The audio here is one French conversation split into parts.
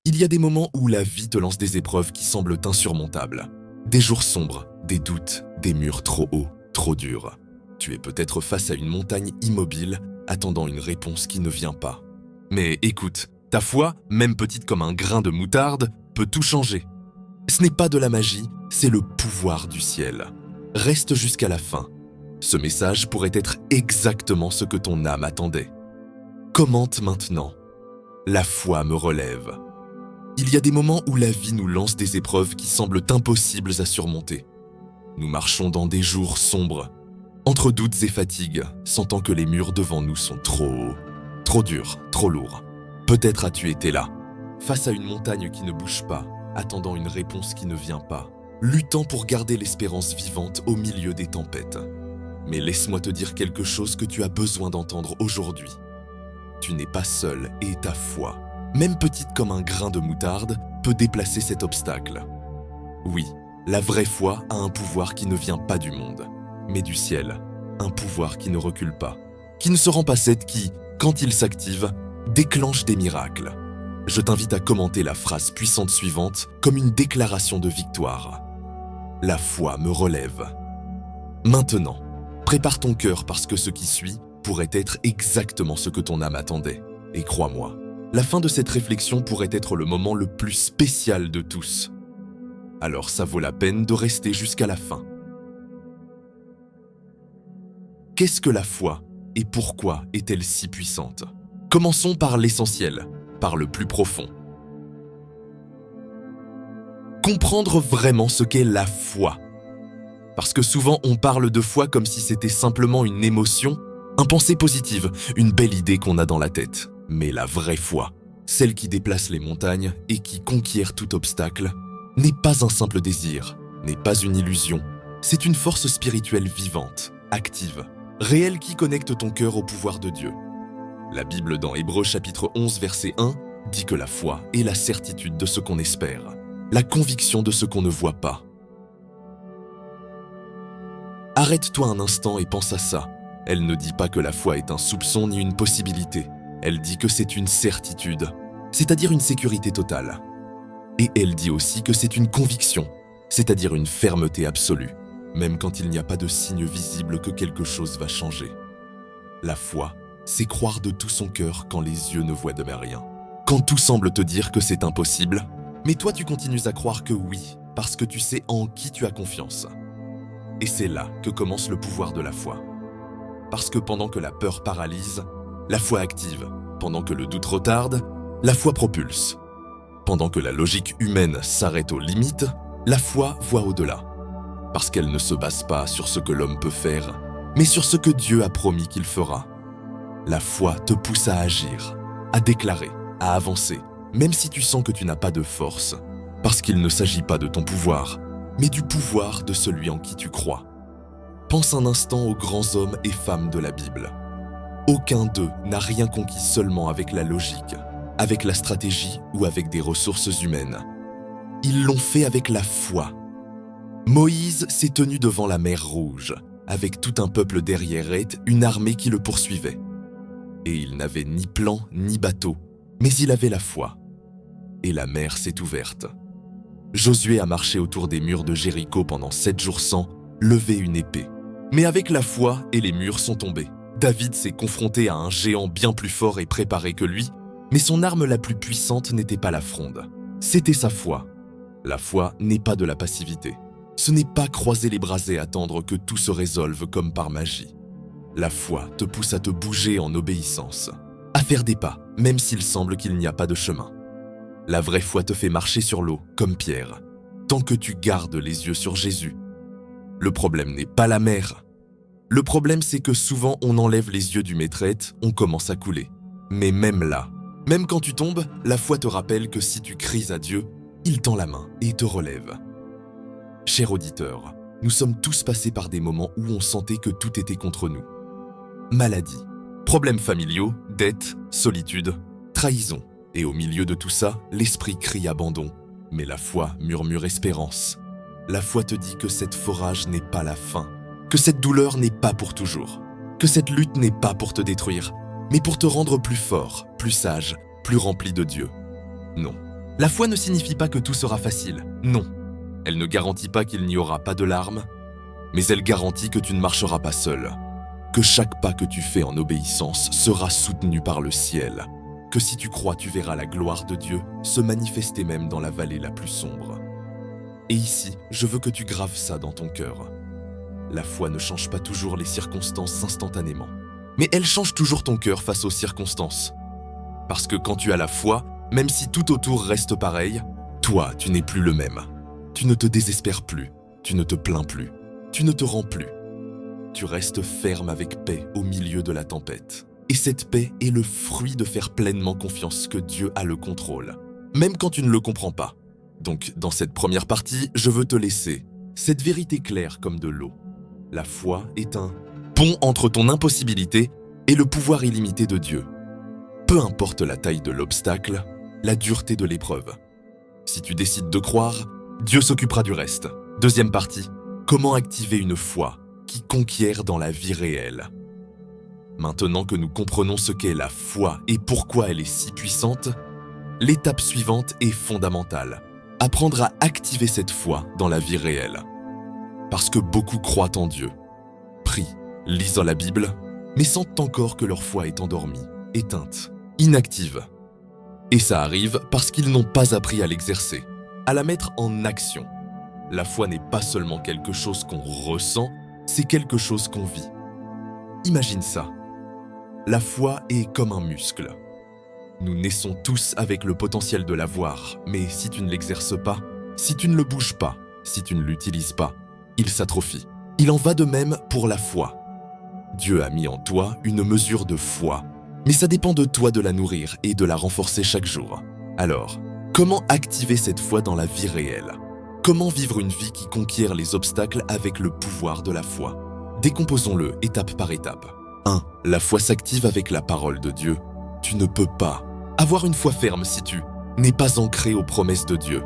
Il y a des moments où la vie te lance des épreuves qui semblent insurmontables. Des jours sombres, des doutes, des murs trop hauts, trop durs. Tu es peut-être face à une montagne immobile, attendant une réponse qui ne vient pas. Mais écoute, ta foi, même petite comme un grain de moutarde, peut tout changer. Ce n'est pas de la magie, c'est le pouvoir du ciel. Reste jusqu'à la fin. Ce message pourrait être exactement ce que ton âme attendait. Commente maintenant. La foi me relève. Il y a des moments où la vie nous lance des épreuves qui semblent impossibles à surmonter. Nous marchons dans des jours sombres, entre doutes et fatigues, sentant que les murs devant nous sont trop hauts, trop durs, trop lourds. Peut-être as-tu été là, face à une montagne qui ne bouge pas, attendant une réponse qui ne vient pas, luttant pour garder l'espérance vivante au milieu des tempêtes. Mais laisse-moi te dire quelque chose que tu as besoin d'entendre aujourd'hui. Tu n'es pas seul et ta foi, même petite comme un grain de moutarde, peut déplacer cet obstacle. Oui, la vraie foi a un pouvoir qui ne vient pas du monde, mais du ciel, un pouvoir qui ne recule pas, qui ne se rend pas cède, qui, quand il s'active, déclenche des miracles. Je t'invite à commenter la phrase puissante suivante comme une déclaration de victoire. La foi me relève. Maintenant, prépare ton cœur parce que ce qui suit pourrait être exactement ce que ton âme attendait. Et crois-moi, la fin de cette réflexion pourrait être le moment le plus spécial de tous. Alors ça vaut la peine de rester jusqu'à la fin. Qu'est-ce que la foi et pourquoi est-elle si puissante? Commençons par l'essentiel, par le plus profond. Comprendre vraiment ce qu'est la foi. Parce que souvent on parle de foi comme si c'était simplement une émotion, une pensée positive, une belle idée qu'on a dans la tête. Mais la vraie foi, celle qui déplace les montagnes et qui conquiert tout obstacle, n'est pas un simple désir, n'est pas une illusion. C'est une force spirituelle vivante, active, réelle qui connecte ton cœur au pouvoir de Dieu. La Bible dans Hébreux chapitre 11 verset 1 dit que la foi est la certitude de ce qu'on espère, la conviction de ce qu'on ne voit pas. Arrête-toi un instant et pense à ça. Elle ne dit pas que la foi est un soupçon ni une possibilité. Elle dit que c'est une certitude, c'est-à-dire une sécurité totale. Et elle dit aussi que c'est une conviction, c'est-à-dire une fermeté absolue, même quand il n'y a pas de signe visible que quelque chose va changer. La foi, c'est croire de tout son cœur quand les yeux ne voient jamais rien. Quand tout semble te dire que c'est impossible, mais toi tu continues à croire que oui, parce que tu sais en qui tu as confiance. Et c'est là que commence le pouvoir de la foi. Parce que pendant que la peur paralyse, la foi active. Pendant que le doute retarde, la foi propulse. Pendant que la logique humaine s'arrête aux limites, la foi voit au-delà. Parce qu'elle ne se base pas sur ce que l'homme peut faire, mais sur ce que Dieu a promis qu'il fera. La foi te pousse à agir, à déclarer, à avancer, même si tu sens que tu n'as pas de force, parce qu'il ne s'agit pas de ton pouvoir, mais du pouvoir de celui en qui tu crois. Pense un instant aux grands hommes et femmes de la Bible. Aucun d'eux n'a rien conquis seulement avec la logique, avec la stratégie ou avec des ressources humaines. Ils l'ont fait avec la foi. Moïse s'est tenu devant la mer Rouge, avec tout un peuple derrière et une armée qui le poursuivait. Et il n'avait ni plan ni bateau, mais il avait la foi. Et la mer s'est ouverte. Josué a marché autour des murs de Jéricho pendant 7 jours sans lever une épée. Mais avec la foi, et les murs sont tombés. David s'est confronté à un géant bien plus fort et préparé que lui, mais son arme la plus puissante n'était pas la fronde. C'était sa foi. La foi n'est pas de la passivité. Ce n'est pas croiser les bras et attendre que tout se résolve comme par magie. La foi te pousse à te bouger en obéissance, à faire des pas, même s'il semble qu'il n'y a pas de chemin. La vraie foi te fait marcher sur l'eau, comme Pierre, tant que tu gardes les yeux sur Jésus. Le problème n'est pas la mer. Le problème, c'est que souvent on enlève les yeux du maîtrette, on commence à couler. Mais même là, même quand tu tombes, la foi te rappelle que si tu cries à Dieu, il tend la main et te relève. Cher auditeur, nous sommes tous passés par des moments où on sentait que tout était contre nous. Maladie, problèmes familiaux, dettes, solitude, trahison. Et au milieu de tout ça, l'esprit crie abandon. Mais la foi murmure espérance. La foi te dit que cette forage n'est pas la fin, que cette douleur n'est pas pour toujours, que cette lutte n'est pas pour te détruire, mais pour te rendre plus fort, plus sage, plus rempli de Dieu. Non, La foi ne signifie pas que tout sera facile, non. Elle ne garantit pas qu'il n'y aura pas de larmes, mais elle garantit que tu ne marcheras pas seul, que chaque pas que tu fais en obéissance sera soutenu par le ciel, que si tu crois, tu verras la gloire de Dieu se manifester même dans la vallée la plus sombre. Et ici, je veux que tu graves ça dans ton cœur. La foi ne change pas toujours les circonstances instantanément, mais elle change toujours ton cœur face aux circonstances. Parce que quand tu as la foi, même si tout autour reste pareil, toi, tu n'es plus le même. Tu ne te désespères plus, tu ne te plains plus, tu ne te rends plus. Tu restes ferme avec paix au milieu de la tempête. Et cette paix est le fruit de faire pleinement confiance que Dieu a le contrôle, même quand tu ne le comprends pas. Donc, dans cette première partie, je veux te laisser cette vérité claire comme de l'eau. La foi est un pont entre ton impossibilité et le pouvoir illimité de Dieu. Peu importe la taille de l'obstacle, la dureté de l'épreuve. Si tu décides de croire, Dieu s'occupera du reste. Deuxième partie, comment activer une foi qui conquiert dans la vie réelle. Maintenant que nous comprenons ce qu'est la foi et pourquoi elle est si puissante, l'étape suivante est fondamentale. Apprendre à activer cette foi dans la vie réelle. Parce que beaucoup croient en Dieu, prient, lisent la Bible, mais sentent encore que leur foi est endormie, éteinte, inactive. Et ça arrive parce qu'ils n'ont pas appris à l'exercer, à la mettre en action. La foi n'est pas seulement quelque chose qu'on ressent, c'est quelque chose qu'on vit. Imagine ça. La foi est comme un muscle. Nous naissons tous avec le potentiel de l'avoir, mais si tu ne l'exerces pas, si tu ne le bouges pas, si tu ne l'utilises pas, il s'atrophie. Il en va de même pour la foi. Dieu a mis en toi une mesure de foi, mais ça dépend de toi de la nourrir et de la renforcer chaque jour. Alors, comment activer cette foi dans la vie réelle? Comment vivre une vie qui conquiert les obstacles avec le pouvoir de la foi? Décomposons-le étape par étape. 1. La foi s'active avec la parole de Dieu. Tu ne peux pas avoir une foi ferme si tu n'es pas ancré aux promesses de Dieu.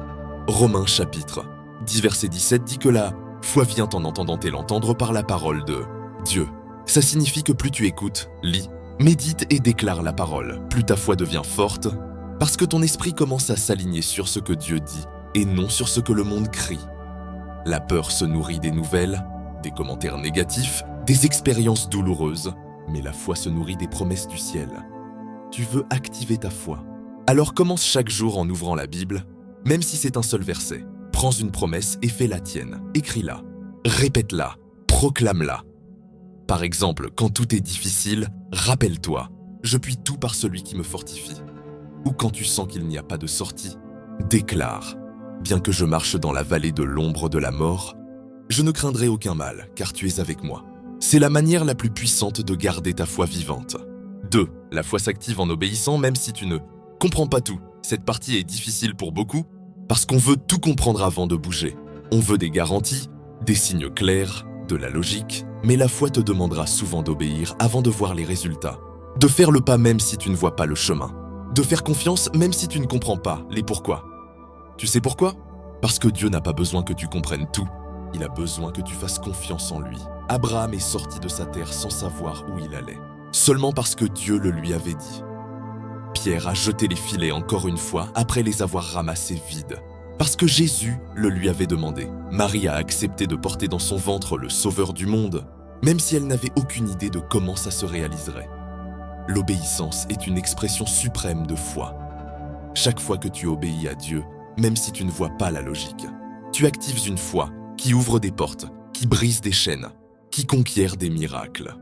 Romains chapitre 10 verset 17 dit que la foi vient en entendant et l'entendre par la parole de Dieu. Ça signifie que plus tu écoutes, lis, médites et déclares la parole, plus ta foi devient forte, parce que ton esprit commence à s'aligner sur ce que Dieu dit et non sur ce que le monde crie. La peur se nourrit des nouvelles, des commentaires négatifs, des expériences douloureuses, mais la foi se nourrit des promesses du ciel. Tu veux activer ta foi. Alors commence chaque jour en ouvrant la Bible, même si c'est un seul verset. Prends une promesse et fais la tienne. Écris-la, répète-la, proclame-la. Par exemple, quand tout est difficile, rappelle-toi, je puis tout par celui qui me fortifie. Ou quand tu sens qu'il n'y a pas de sortie, déclare, bien que je marche dans la vallée de l'ombre de la mort, je ne craindrai aucun mal, car tu es avec moi. C'est la manière la plus puissante de garder ta foi vivante. 2. La foi s'active en obéissant même si tu ne comprends pas tout. Cette partie est difficile pour beaucoup parce qu'on veut tout comprendre avant de bouger. On veut des garanties, des signes clairs, de la logique, mais la foi te demandera souvent d'obéir avant de voir les résultats. De faire le pas même si tu ne vois pas le chemin. De faire confiance même si tu ne comprends pas les pourquoi. Tu sais pourquoi? Parce que Dieu n'a pas besoin que tu comprennes tout. Il a besoin que tu fasses confiance en lui. Abraham est sorti de sa terre sans savoir où il allait, seulement parce que Dieu le lui avait dit. Pierre a jeté les filets encore une fois après les avoir ramassés vides, parce que Jésus le lui avait demandé. Marie a accepté de porter dans son ventre le Sauveur du monde, même si elle n'avait aucune idée de comment ça se réaliserait. L'obéissance est une expression suprême de foi. Chaque fois que tu obéis à Dieu, même si tu ne vois pas la logique, tu actives une foi qui ouvre des portes, qui brise des chaînes, qui conquiert des miracles.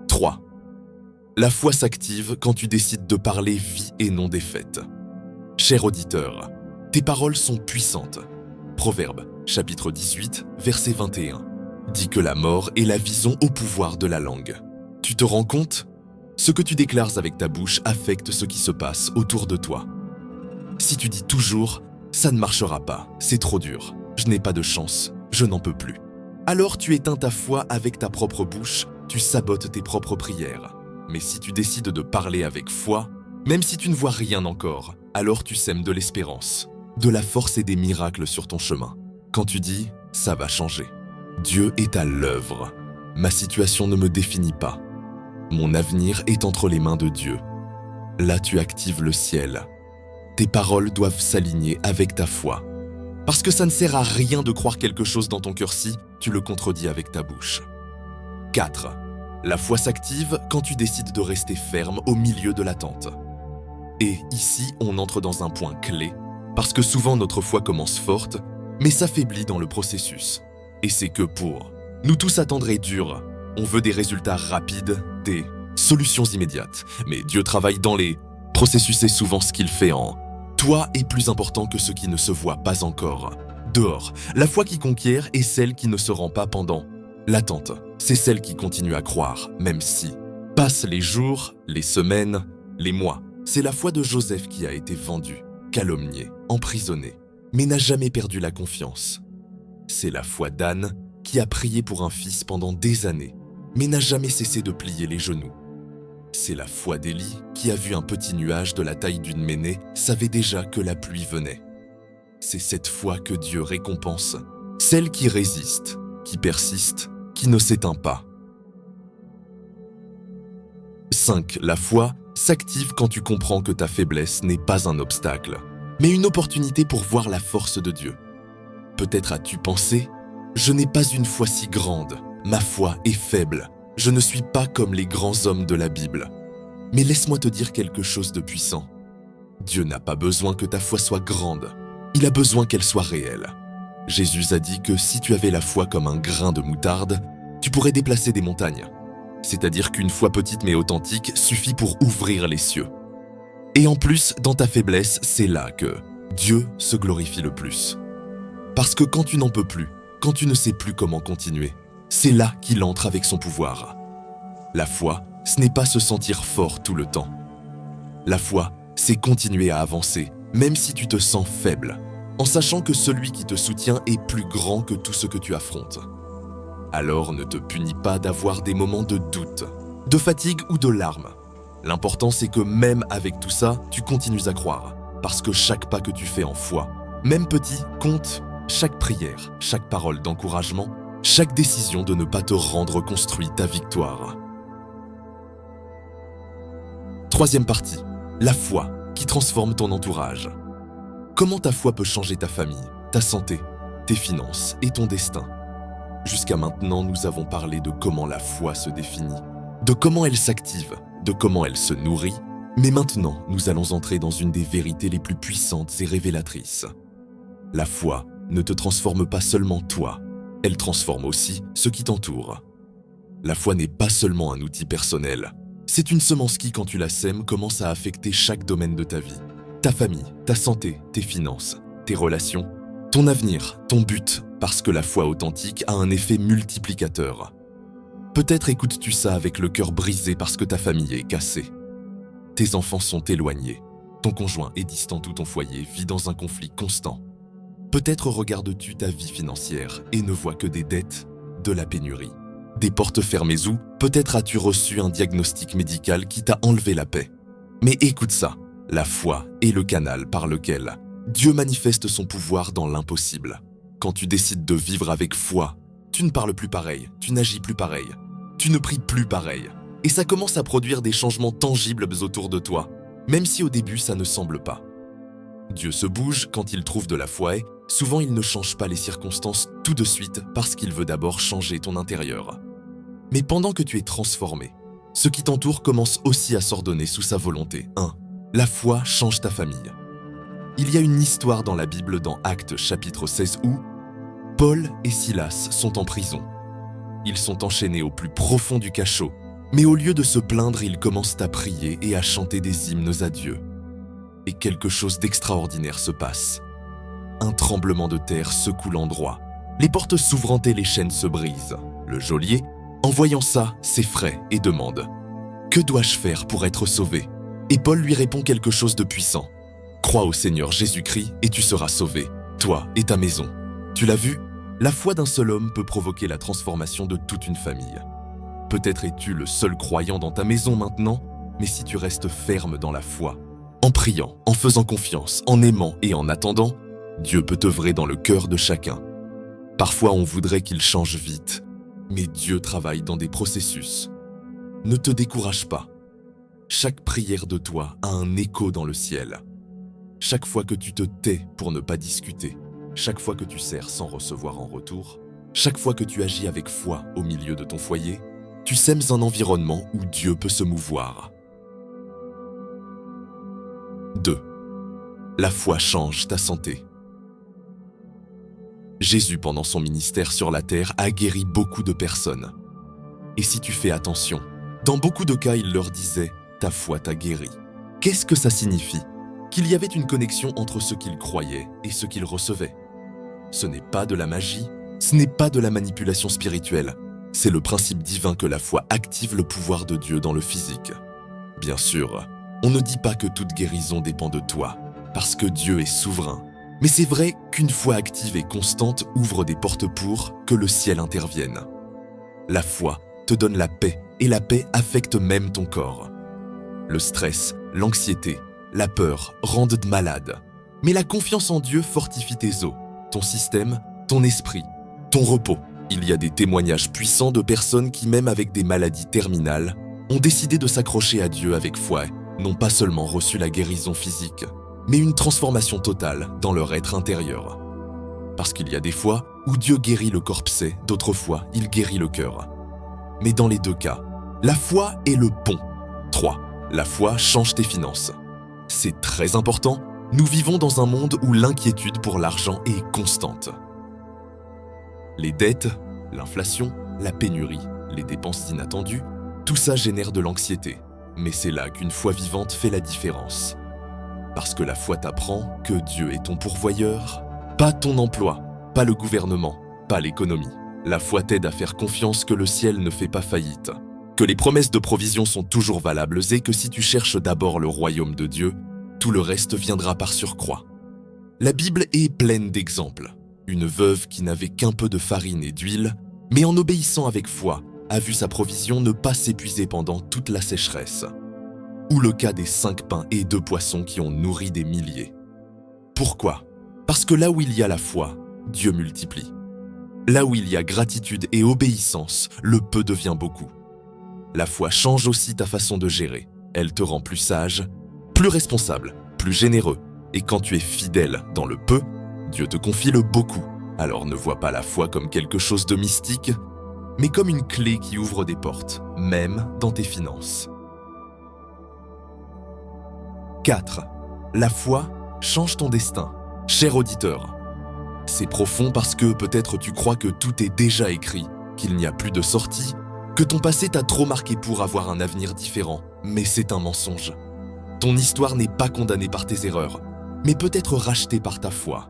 3. La foi s'active quand tu décides de parler vie et non défaite. Cher auditeur, tes paroles sont puissantes. Proverbe, chapitre 18, verset 21, dit que la mort et la vie sont au pouvoir de la langue. Tu te rends compte? Ce que tu déclares avec ta bouche affecte ce qui se passe autour de toi. Si tu dis toujours « ça ne marchera pas, c'est trop dur, je n'ai pas de chance, je n'en peux plus », alors tu éteins ta foi avec ta propre bouche, tu sabotes tes propres prières. Mais si tu décides de parler avec foi, même si tu ne vois rien encore, alors tu sèmes de l'espérance, de la force et des miracles sur ton chemin. Quand tu dis « ça va changer », Dieu est à l'œuvre. Ma situation ne me définit pas. Mon avenir est entre les mains de Dieu. là tu actives le ciel. Tes paroles doivent s'aligner avec ta foi. Parce que ça ne sert à rien de croire quelque chose dans ton cœur si tu le contredis avec ta bouche. 4. La foi s'active quand tu décides de rester ferme au milieu de l'attente. Et ici, on entre dans un point clé, parce que souvent notre foi commence forte, mais s'affaiblit dans le processus. Et c'est que pour nous tous attendre est dur. On veut des résultats rapides, des solutions immédiates. Mais Dieu travaille dans les processus et souvent ce qu'il fait en toi est plus important que ce qui ne se voit pas encore. Dehors, la foi qui conquiert est celle qui ne se rend pas pendant l'attente. C'est celle qui continue à croire, même si passent les jours, les semaines, les mois. C'est la foi de Joseph qui a été vendu, calomnié, emprisonné, mais n'a jamais perdu la confiance. C'est la foi d'Anne qui a prié pour un fils pendant des années, mais n'a jamais cessé de plier les genoux. C'est la foi d'Élie qui a vu un petit nuage de la taille d'une ménée, savait déjà que la pluie venait. C'est cette foi que Dieu récompense, celle qui résiste, qui persiste, qui ne s'éteint pas. 5. La foi s'active quand tu comprends que ta faiblesse n'est pas un obstacle, mais une opportunité pour voir la force de Dieu. Peut-être as-tu pensé « Je n'ai pas une foi si grande, ma foi est faible, je ne suis pas comme les grands hommes de la Bible. » Mais laisse-moi te dire quelque chose de puissant. Dieu n'a pas besoin que ta foi soit grande, il a besoin qu'elle soit réelle. Jésus a dit que si tu avais la foi comme un grain de moutarde, tu pourrais déplacer des montagnes. C'est-à-dire qu'une foi petite mais authentique suffit pour ouvrir les cieux. Et en plus, dans ta faiblesse, c'est là que Dieu se glorifie le plus. Parce que quand tu n'en peux plus, quand tu ne sais plus comment continuer, c'est là qu'il entre avec son pouvoir. La foi, ce n'est pas se sentir fort tout le temps. La foi, c'est continuer à avancer, même si tu te sens faible, en sachant que celui qui te soutient est plus grand que tout ce que tu affrontes. Alors ne te punis pas d'avoir des moments de doute, de fatigue ou de larmes. L'important c'est que même avec tout ça, tu continues à croire, parce que chaque pas que tu fais en foi, même petit, compte. Chaque prière, chaque parole d'encouragement, chaque décision de ne pas te rendre construit ta victoire. 3e partie, la foi qui transforme ton entourage. Comment ta foi peut changer ta famille, ta santé, tes finances et ton destin? Jusqu'à maintenant, nous avons parlé de comment la foi se définit, de comment elle s'active, de comment elle se nourrit, mais maintenant, nous allons entrer dans une des vérités les plus puissantes et révélatrices. La foi ne te transforme pas seulement toi, elle transforme aussi ce qui t'entoure. La foi n'est pas seulement un outil personnel, c'est une semence qui, quand tu la sèmes, commence à affecter chaque domaine de ta vie. Ta famille, ta santé, tes finances, tes relations, ton avenir, ton but, parce que la foi authentique a un effet multiplicateur. Peut-être écoutes-tu ça avec le cœur brisé parce que ta famille est cassée. Tes enfants sont éloignés, ton conjoint est distant ou ton foyer vit dans un conflit constant. Peut-être regardes-tu ta vie financière et ne vois que des dettes, de la pénurie, des portes fermées ou peut-être as-tu reçu un diagnostic médical qui t'a enlevé la paix. Mais écoute ça, la foi est le canal par lequel Dieu manifeste son pouvoir dans l'impossible. Quand tu décides de vivre avec foi, tu ne parles plus pareil, tu n'agis plus pareil, tu ne pries plus pareil. Et ça commence à produire des changements tangibles autour de toi, même si au début ça ne semble pas. Dieu se bouge quand il trouve de la foi et souvent il ne change pas les circonstances tout de suite parce qu'il veut d'abord changer ton intérieur. Mais pendant que tu es transformé, ce qui t'entoure commence aussi à s'ordonner sous sa volonté. 1. La foi change ta famille. Il y a une histoire dans la Bible dans Actes chapitre 16 où Paul et Silas sont en prison. Ils sont enchaînés au plus profond du cachot, mais au lieu de se plaindre, ils commencent à prier et à chanter des hymnes à Dieu. Et quelque chose d'extraordinaire se passe. Un tremblement de terre secoue l'endroit. Les portes s'ouvrant et les chaînes se brisent. Le geôlier, en voyant ça, s'effraie et demande « Que dois-je faire pour être sauvé ?» Et Paul lui répond quelque chose de puissant. « Crois au Seigneur Jésus-Christ et tu seras sauvé, toi et ta maison. » Tu l'as vu? La foi d'un seul homme peut provoquer la transformation de toute une famille. Peut-être es-tu le seul croyant dans ta maison maintenant, mais si tu restes ferme dans la foi, en priant, en faisant confiance, en aimant et en attendant, Dieu peut œuvrer dans le cœur de chacun. Parfois, on voudrait qu'il change vite, mais Dieu travaille dans des processus. Ne te décourage pas. Chaque prière de toi a un écho dans le ciel. Chaque fois que tu te tais pour ne pas discuter, chaque fois que tu sers sans recevoir en retour, chaque fois que tu agis avec foi au milieu de ton foyer, tu sèmes un environnement où Dieu peut se mouvoir. 2. La foi change ta santé. Jésus, pendant son ministère sur la terre, a guéri beaucoup de personnes. Et si tu fais attention, dans beaucoup de cas, il leur disait « ta foi t'a guéri ». Qu'est-ce que ça signifie? Qu'il y avait une connexion entre ce qu'ils croyaient et ce qu'ils recevaient. Ce n'est pas de la magie, ce n'est pas de la manipulation spirituelle, c'est le principe divin que la foi active le pouvoir de Dieu dans le physique. Bien sûr, on ne dit pas que toute guérison dépend de toi, parce que Dieu est souverain. Mais c'est vrai qu'une foi active et constante ouvre des portes pour que le ciel intervienne. La foi te donne la paix, et la paix affecte même ton corps. Le stress, l'anxiété, la peur rendent malade. Mais la confiance en Dieu fortifie tes os, ton système, ton esprit, ton repos. Il y a des témoignages puissants de personnes qui, même avec des maladies terminales, ont décidé de s'accrocher à Dieu avec foi, n'ont pas seulement reçu la guérison physique, mais une transformation totale dans leur être intérieur. Parce qu'il y a des fois où Dieu guérit le corpset, d'autres fois, il guérit le cœur. Mais dans les deux cas, la foi est le pont. 3. La foi change tes finances. C'est très important, nous vivons dans un monde où l'inquiétude pour l'argent est constante. Les dettes, l'inflation, la pénurie, les dépenses inattendues, tout ça génère de l'anxiété. Mais c'est là qu'une foi vivante fait la différence. Parce que la foi t'apprend que Dieu est ton pourvoyeur, pas ton emploi, pas le gouvernement, pas l'économie. La foi t'aide à faire confiance que le ciel ne fait pas faillite, que les promesses de provision sont toujours valables et que si tu cherches d'abord le royaume de Dieu, tout le reste viendra par surcroît. La Bible est pleine d'exemples. Une veuve qui n'avait qu'un peu de farine et d'huile, mais en obéissant avec foi, a vu sa provision ne pas s'épuiser pendant toute la sécheresse. Ou le cas des 5 pains et 2 poissons qui ont nourri des milliers. Pourquoi? Parce que là où il y a la foi, Dieu multiplie. Là où il y a gratitude et obéissance, le peu devient beaucoup. La foi change aussi ta façon de gérer. Elle te rend plus sage, plus responsable, plus généreux. Et quand tu es fidèle dans le peu, Dieu te confie le beaucoup. Alors ne vois pas la foi comme quelque chose de mystique, mais comme une clé qui ouvre des portes, même dans tes finances. 4. La foi change ton destin. Cher auditeur, c'est profond parce que peut-être tu crois que tout est déjà écrit, qu'il n'y a plus de sortie, que ton passé t'a trop marqué pour avoir un avenir différent, mais c'est un mensonge. Ton histoire n'est pas condamnée par tes erreurs, mais peut être rachetée par ta foi.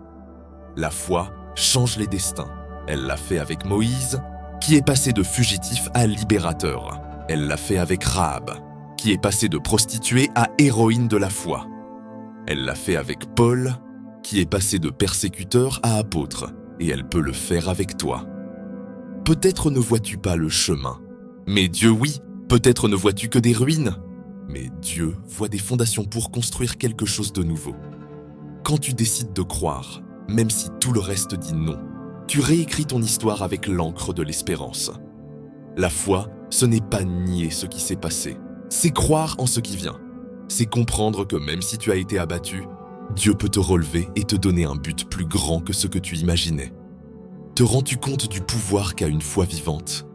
La foi change les destins. Elle l'a fait avec Moïse, qui est passé de fugitif à libérateur. Elle l'a fait avec Rahab, qui est passé de prostituée à héroïne de la foi. Elle l'a fait avec Paul, qui est passé de persécuteur à apôtre, et elle peut le faire avec toi. Peut-être ne vois-tu pas le chemin, mais Dieu oui, peut-être ne vois-tu que des ruines, mais Dieu voit des fondations pour construire quelque chose de nouveau. Quand tu décides de croire, même si tout le reste dit non, tu réécris ton histoire avec l'encre de l'espérance. La foi, ce n'est pas nier ce qui s'est passé, c'est croire en ce qui vient. C'est comprendre que même si tu as été abattu, Dieu peut te relever et te donner un but plus grand que ce que tu imaginais. Te rends-tu compte du pouvoir qu'a une foi vivante?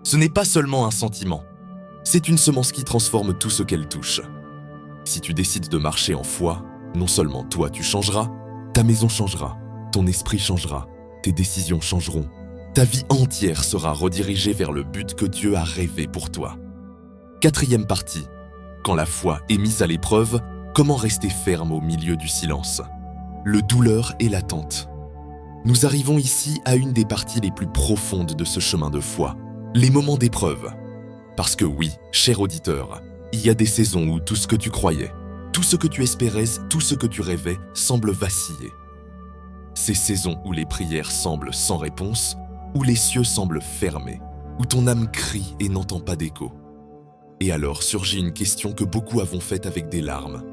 Ce n'est pas seulement un sentiment, c'est une semence qui transforme tout ce qu'elle touche. Si tu décides de marcher en foi, non seulement toi tu changeras, ta maison changera, ton esprit changera, tes décisions changeront. Ta vie entière sera redirigée vers le but que Dieu a rêvé pour toi. 4e partie. Quand la foi est mise à l'épreuve, comment rester ferme au milieu du silence? Le douleur et l'attente. Nous arrivons ici à une des parties les plus profondes de ce chemin de foi, les moments d'épreuve. Parce que oui, cher auditeur, il y a des saisons où tout ce que tu croyais, tout ce que tu espérais, tout ce que tu rêvais semble vaciller. Ces saisons où les prières semblent sans réponse, où les cieux semblent fermés, où ton âme crie et n'entend pas d'écho. Et alors surgit une question que beaucoup avons faite avec des larmes.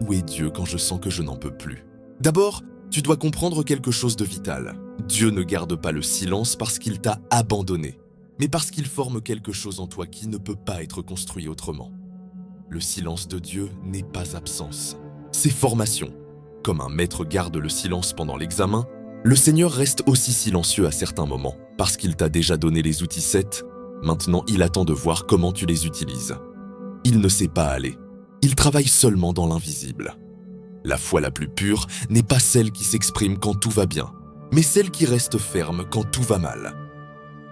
Où est Dieu quand je sens que je n'en peux plus? D'abord, tu dois comprendre quelque chose de vital. Dieu ne garde pas le silence parce qu'il t'a abandonné, mais parce qu'il forme quelque chose en toi qui ne peut pas être construit autrement. Le silence de Dieu n'est pas absence, c'est formation. Comme un maître garde le silence pendant l'examen, le Seigneur reste aussi silencieux à certains moments, parce qu'il t'a déjà donné les outils 7, maintenant il attend de voir comment tu les utilises. Il ne sait pas aller, il travaille seulement dans l'invisible. La foi la plus pure n'est pas celle qui s'exprime quand tout va bien, mais celle qui reste ferme quand tout va mal.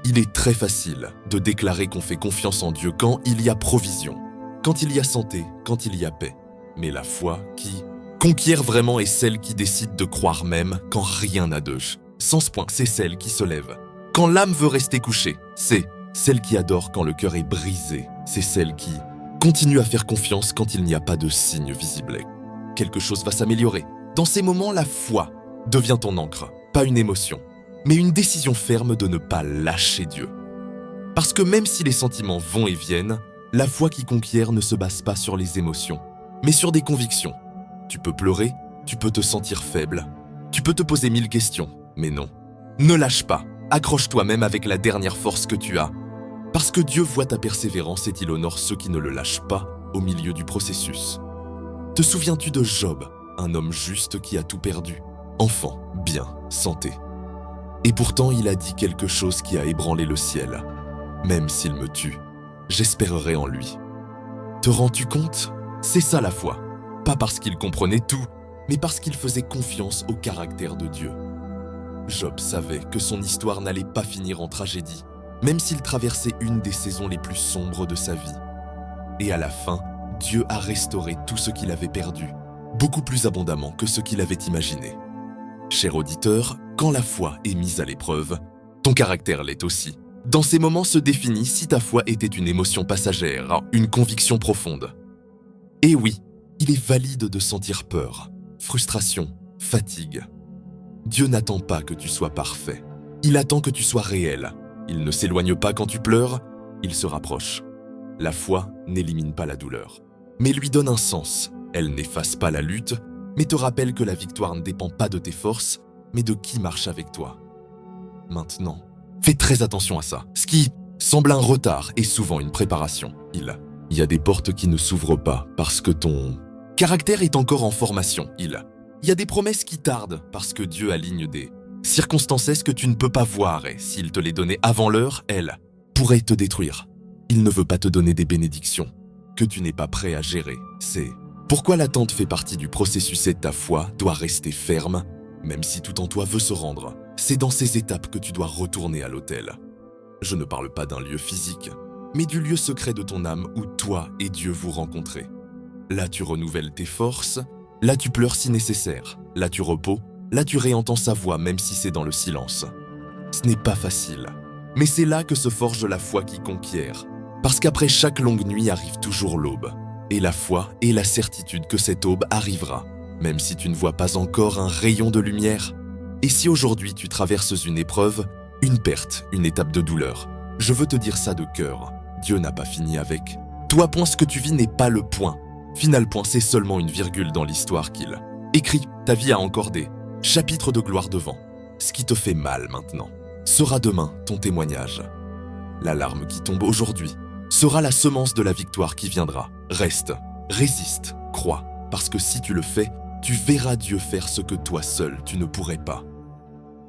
Il est très facile de déclarer qu'on fait confiance en Dieu quand il y a provision, quand il y a santé, quand il y a paix. Mais la foi qui conquiert vraiment est celle qui décide de croire même quand rien n'a de sens. C'est celle qui se lève quand l'âme veut rester couchée. C'est celle qui adore quand le cœur est brisé. C'est celle qui continue à faire confiance quand il n'y a pas de signe visible. Quelque chose va s'améliorer. Dans ces moments, la foi devient ton encre, pas une émotion, mais une décision ferme de ne pas lâcher Dieu. Parce que même si les sentiments vont et viennent, la foi qui conquiert ne se base pas sur les émotions, mais sur des convictions. Tu peux pleurer, tu peux te sentir faible, tu peux te poser 1000 questions, mais non. Ne lâche pas, accroche-toi même avec la dernière force que tu as. Parce que Dieu voit ta persévérance et il honore ceux qui ne le lâchent pas au milieu du processus. Te souviens-tu de Job, un homme juste qui a tout perdu? Enfant, bien, santé. Et pourtant il a dit quelque chose qui a ébranlé le ciel. Même s'il me tue, j'espérerai en lui. Te rends-tu compte? C'est ça la foi. Pas parce qu'il comprenait tout, mais parce qu'il faisait confiance au caractère de Dieu. Job savait que son histoire n'allait pas finir en tragédie, même s'il traversait une des saisons les plus sombres de sa vie. Et à la fin, Dieu a restauré tout ce qu'il avait perdu, beaucoup plus abondamment que ce qu'il avait imaginé. Cher auditeur, quand la foi est mise à l'épreuve, ton caractère l'est aussi. Dans ces moments se définit si ta foi était une émotion passagère, une conviction profonde. Et oui, il est valide de sentir peur, frustration, fatigue. Dieu n'attend pas que tu sois parfait. Il attend que tu sois réel. Il ne s'éloigne pas quand tu pleures, il se rapproche. La foi n'élimine pas la douleur, mais lui donne un sens. Elle n'efface pas la lutte, mais te rappelle que la victoire ne dépend pas de tes forces, mais de qui marche avec toi. Maintenant, fais très attention à ça. Ce qui semble un retard est souvent une préparation. Il y a des portes qui ne s'ouvrent pas parce que ton caractère est encore en formation. Il y a des promesses qui tardent parce que Dieu aligne des circonstances que tu ne peux pas voir et s'il te les donnait avant l'heure, elles pourraient te détruire. Il ne veut pas te donner des bénédictions que tu n'es pas prêt à gérer. C'est pourquoi l'attente fait partie du processus et ta foi doit rester ferme, même si tout en toi veut se rendre. C'est dans ces étapes que tu dois retourner à l'autel. Je ne parle pas d'un lieu physique, mais du lieu secret de ton âme où toi et Dieu vous rencontrez. Là tu renouvelles tes forces, là tu pleures si nécessaire, là tu repos, là tu réentends sa voix même si c'est dans le silence. Ce n'est pas facile, mais c'est là que se forge la foi qui conquiert. Parce qu'après chaque longue nuit arrive toujours l'aube. Et la foi est la certitude que cette aube arrivera, même si tu ne vois pas encore un rayon de lumière. Et si aujourd'hui tu traverses une épreuve, une perte, une étape de douleur, je veux te dire ça de cœur. Dieu n'a pas fini avec toi. Ce que tu vis n'est pas le point. Final point, c'est seulement une virgule dans l'histoire qu'il écrit. Ta vie a encore des chapitres de gloire devant. Ce qui te fait mal maintenant sera demain ton témoignage. La larme qui tombe aujourd'hui sera la semence de la victoire qui viendra. Reste, résiste, crois, parce que si tu le fais, tu verras Dieu faire ce que toi seul tu ne pourrais pas.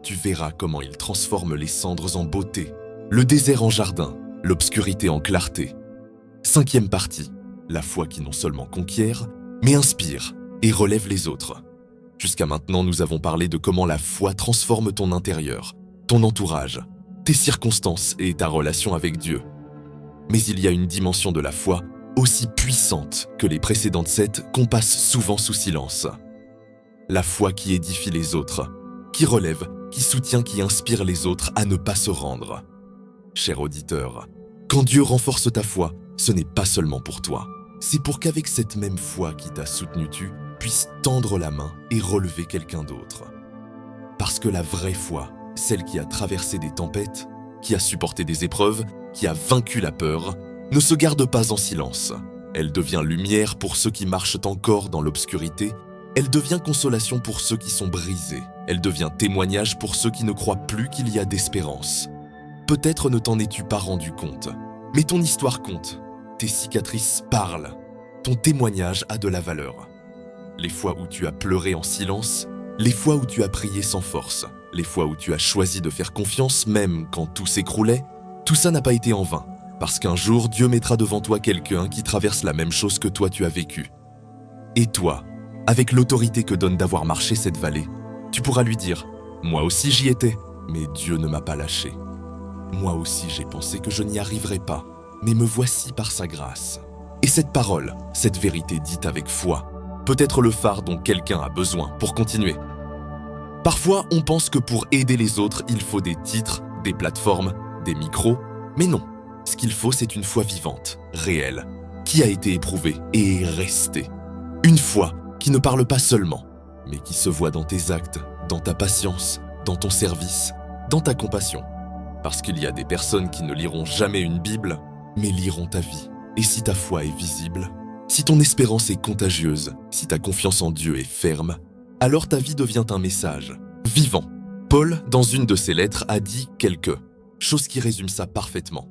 Tu verras comment il transforme les cendres en beauté, le désert en jardin, l'obscurité en clarté. 5e partie, la foi qui non seulement conquiert, mais inspire et relève les autres. Jusqu'à maintenant, nous avons parlé de comment la foi transforme ton intérieur, ton entourage, tes circonstances et ta relation avec Dieu. Mais il y a une dimension de la foi aussi puissante que les précédentes 7 qu'on passe souvent sous silence. La foi qui édifie les autres, qui relève, qui soutient, qui inspire les autres à ne pas se rendre. Cher auditeur, quand Dieu renforce ta foi, ce n'est pas seulement pour toi. C'est pour qu'avec cette même foi qui t'a soutenu, tu puisses tendre la main et relever quelqu'un d'autre. Parce que la vraie foi, celle qui a traversé des tempêtes, qui a supporté des épreuves, qui a vaincu la peur, ne se garde pas en silence. Elle devient lumière pour ceux qui marchent encore dans l'obscurité. Elle devient consolation pour ceux qui sont brisés. Elle devient témoignage pour ceux qui ne croient plus qu'il y a d'espérance. Peut-être ne t'en es-tu pas rendu compte, mais ton histoire compte. Tes cicatrices parlent. ton témoignage a de la valeur. Les fois où tu as pleuré en silence, les fois où tu as prié sans force, les fois où tu as choisi de faire confiance même quand tout s'écroulait, tout ça n'a pas été en vain, parce qu'un jour Dieu mettra devant toi quelqu'un qui traverse la même chose que toi tu as vécu. Et toi, avec l'autorité que donne d'avoir marché cette vallée, tu pourras lui dire « Moi aussi j'y étais, mais Dieu ne m'a pas lâché. Moi aussi j'ai pensé que je n'y arriverais pas, mais me voici par sa grâce. » Et cette parole, cette vérité dite avec foi, peut être le phare dont quelqu'un a besoin pour continuer. Parfois, on pense que pour aider les autres, il faut des titres, des plateformes, des micros, mais non. Ce qu'il faut, c'est une foi vivante, réelle, qui a été éprouvée et est restée. Une foi qui ne parle pas seulement, mais qui se voit dans tes actes, dans ta patience, dans ton service, dans ta compassion. Parce qu'il y a des personnes qui ne liront jamais une Bible, mais liront ta vie. Et si ta foi est visible, si ton espérance est contagieuse, si ta confiance en Dieu est ferme, alors ta vie devient un message vivant. Paul, dans une de ses lettres, a dit quelque chose qui résume ça parfaitement.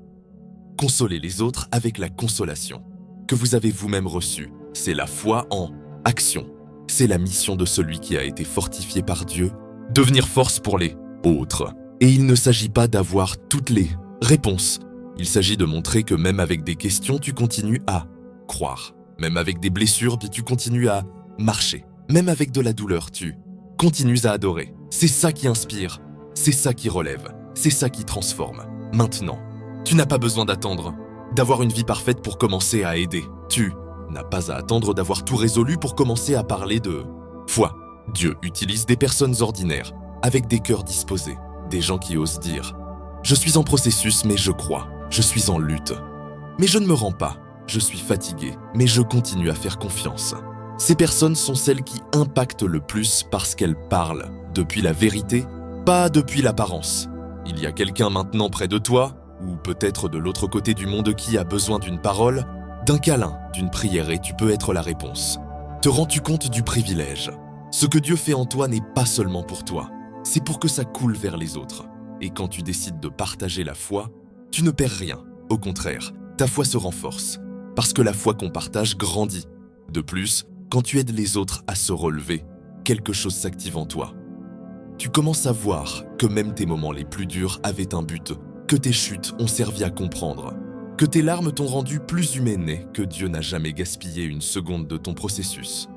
Consolez les autres avec la consolation que vous avez vous-même reçue. C'est la foi en action. C'est la mission de celui qui a été fortifié par Dieu, devenir force pour les autres. Et il ne s'agit pas d'avoir toutes les réponses. Il s'agit de montrer que même avec des questions, tu continues à croire. Même avec des blessures, tu continues à marcher. Même avec de la douleur, tu continues à adorer. C'est ça qui inspire, c'est ça qui relève, c'est ça qui transforme. Maintenant, tu n'as pas besoin d'attendre, d'avoir une vie parfaite pour commencer à aider. Tu n'as pas à attendre d'avoir tout résolu pour commencer à parler de foi. Dieu utilise des personnes ordinaires, avec des cœurs disposés, des gens qui osent dire « Je suis en processus, mais je crois. Je suis en lutte. Mais je ne me rends pas. Je suis fatigué, mais je continue à faire confiance. » Ces personnes sont celles qui impactent le plus parce qu'elles parlent depuis la vérité, pas depuis l'apparence. Il y a quelqu'un maintenant près de toi, ou peut-être de l'autre côté du monde qui a besoin d'une parole, d'un câlin, d'une prière et tu peux être la réponse. Te rends-tu compte du privilège? Ce que Dieu fait en toi n'est pas seulement pour toi, c'est pour que ça coule vers les autres. Et quand tu décides de partager la foi, tu ne perds rien. Au contraire, ta foi se renforce, parce que la foi qu'on partage grandit. De plus, quand tu aides les autres à se relever, quelque chose s'active en toi. Tu commences à voir que même tes moments les plus durs avaient un but, que tes chutes ont servi à comprendre, que tes larmes t'ont rendu plus humaine et que Dieu n'a jamais gaspillé une seconde de ton processus.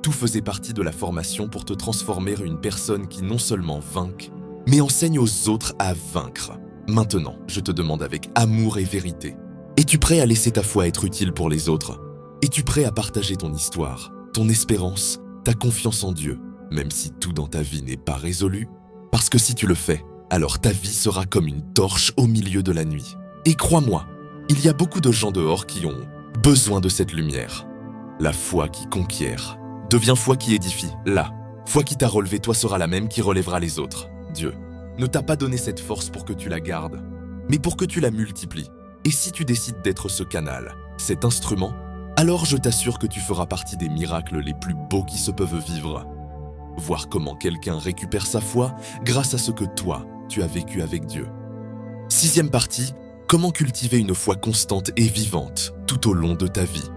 Tout faisait partie de la formation pour te transformer en une personne qui non seulement vainque, mais enseigne aux autres à vaincre. Maintenant, je te demande avec amour et vérité, es-tu prêt à laisser ta foi être utile pour les autres? Es-tu prêt à partager ton histoire, ton espérance, ta confiance en Dieu, même si tout dans ta vie n'est pas résolu? Parce que si tu le fais, alors ta vie sera comme une torche au milieu de la nuit. Et crois-moi, il y a beaucoup de gens dehors qui ont besoin de cette lumière. La foi qui conquiert devient foi qui édifie. La foi qui t'a relevé, toi sera la même qui relèvera les autres. Dieu ne t'a pas donné cette force pour que tu la gardes, mais pour que tu la multiplies. Et si tu décides d'être ce canal, cet instrument, alors je t'assure que tu feras partie des miracles les plus beaux qui se peuvent vivre. Voir comment quelqu'un récupère sa foi grâce à ce que toi, tu as vécu avec Dieu. 6e partie, comment cultiver une foi constante et vivante tout au long de ta vie.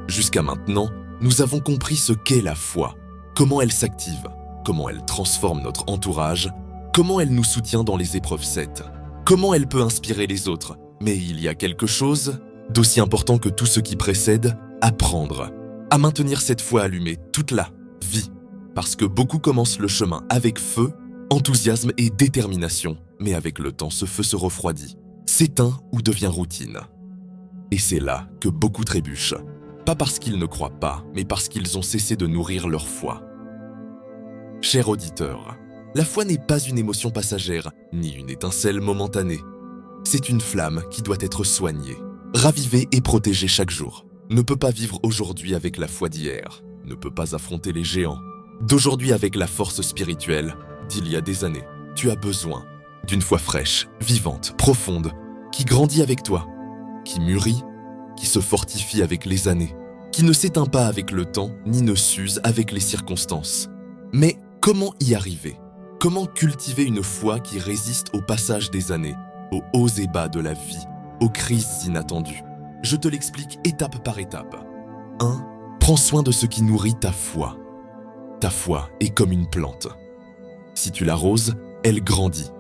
Jusqu'à maintenant, nous avons compris ce qu'est la foi, comment elle s'active, comment elle transforme notre entourage, comment elle nous soutient dans les épreuves 7, comment elle peut inspirer les autres. Mais il y a quelque chose d'aussi important que tout ce qui précède, apprendre à maintenir cette foi allumée toute la vie. Parce que beaucoup commencent le chemin avec feu, enthousiasme et détermination, mais avec le temps, ce feu se refroidit, s'éteint ou devient routine. Et c'est là que beaucoup trébuchent, pas parce qu'ils ne croient pas, mais parce qu'ils ont cessé de nourrir leur foi. Cher auditeur, la foi n'est pas une émotion passagère, ni une étincelle momentanée. C'est une flamme qui doit être soignée, ravivée et protégée chaque jour. Ne peut pas vivre aujourd'hui avec la foi d'hier, ne peut pas affronter les géants d'aujourd'hui avec la force spirituelle d'il y a des années. Tu as besoin d'une foi fraîche, vivante, profonde, qui grandit avec toi, qui mûrit, qui se fortifie avec les années, qui ne s'éteint pas avec le temps, ni ne s'use avec les circonstances. Mais comment y arriver? Comment cultiver une foi qui résiste au passage des années, aux hauts et bas de la vie, aux crises inattendues? Je te l'explique étape par étape. 1. Prends soin de ce qui nourrit ta foi. Ta foi est comme une plante. Si tu l'arroses, elle grandit.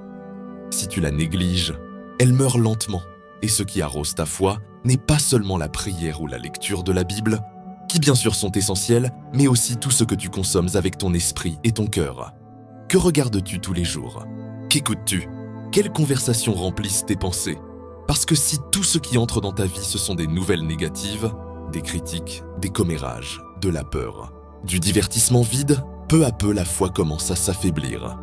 Si tu la négliges, elle meurt lentement. Et ce qui arrose ta foi n'est pas seulement la prière ou la lecture de la Bible, qui bien sûr sont essentiels, mais aussi tout ce que tu consommes avec ton esprit et ton cœur. Que regardes-tu tous les jours? Qu'écoutes-tu? Quelles conversations remplissent tes pensées? Parce que si tout ce qui entre dans ta vie, ce sont des nouvelles négatives, des critiques, des commérages, de la peur, du divertissement vide, peu à peu la foi commence à s'affaiblir.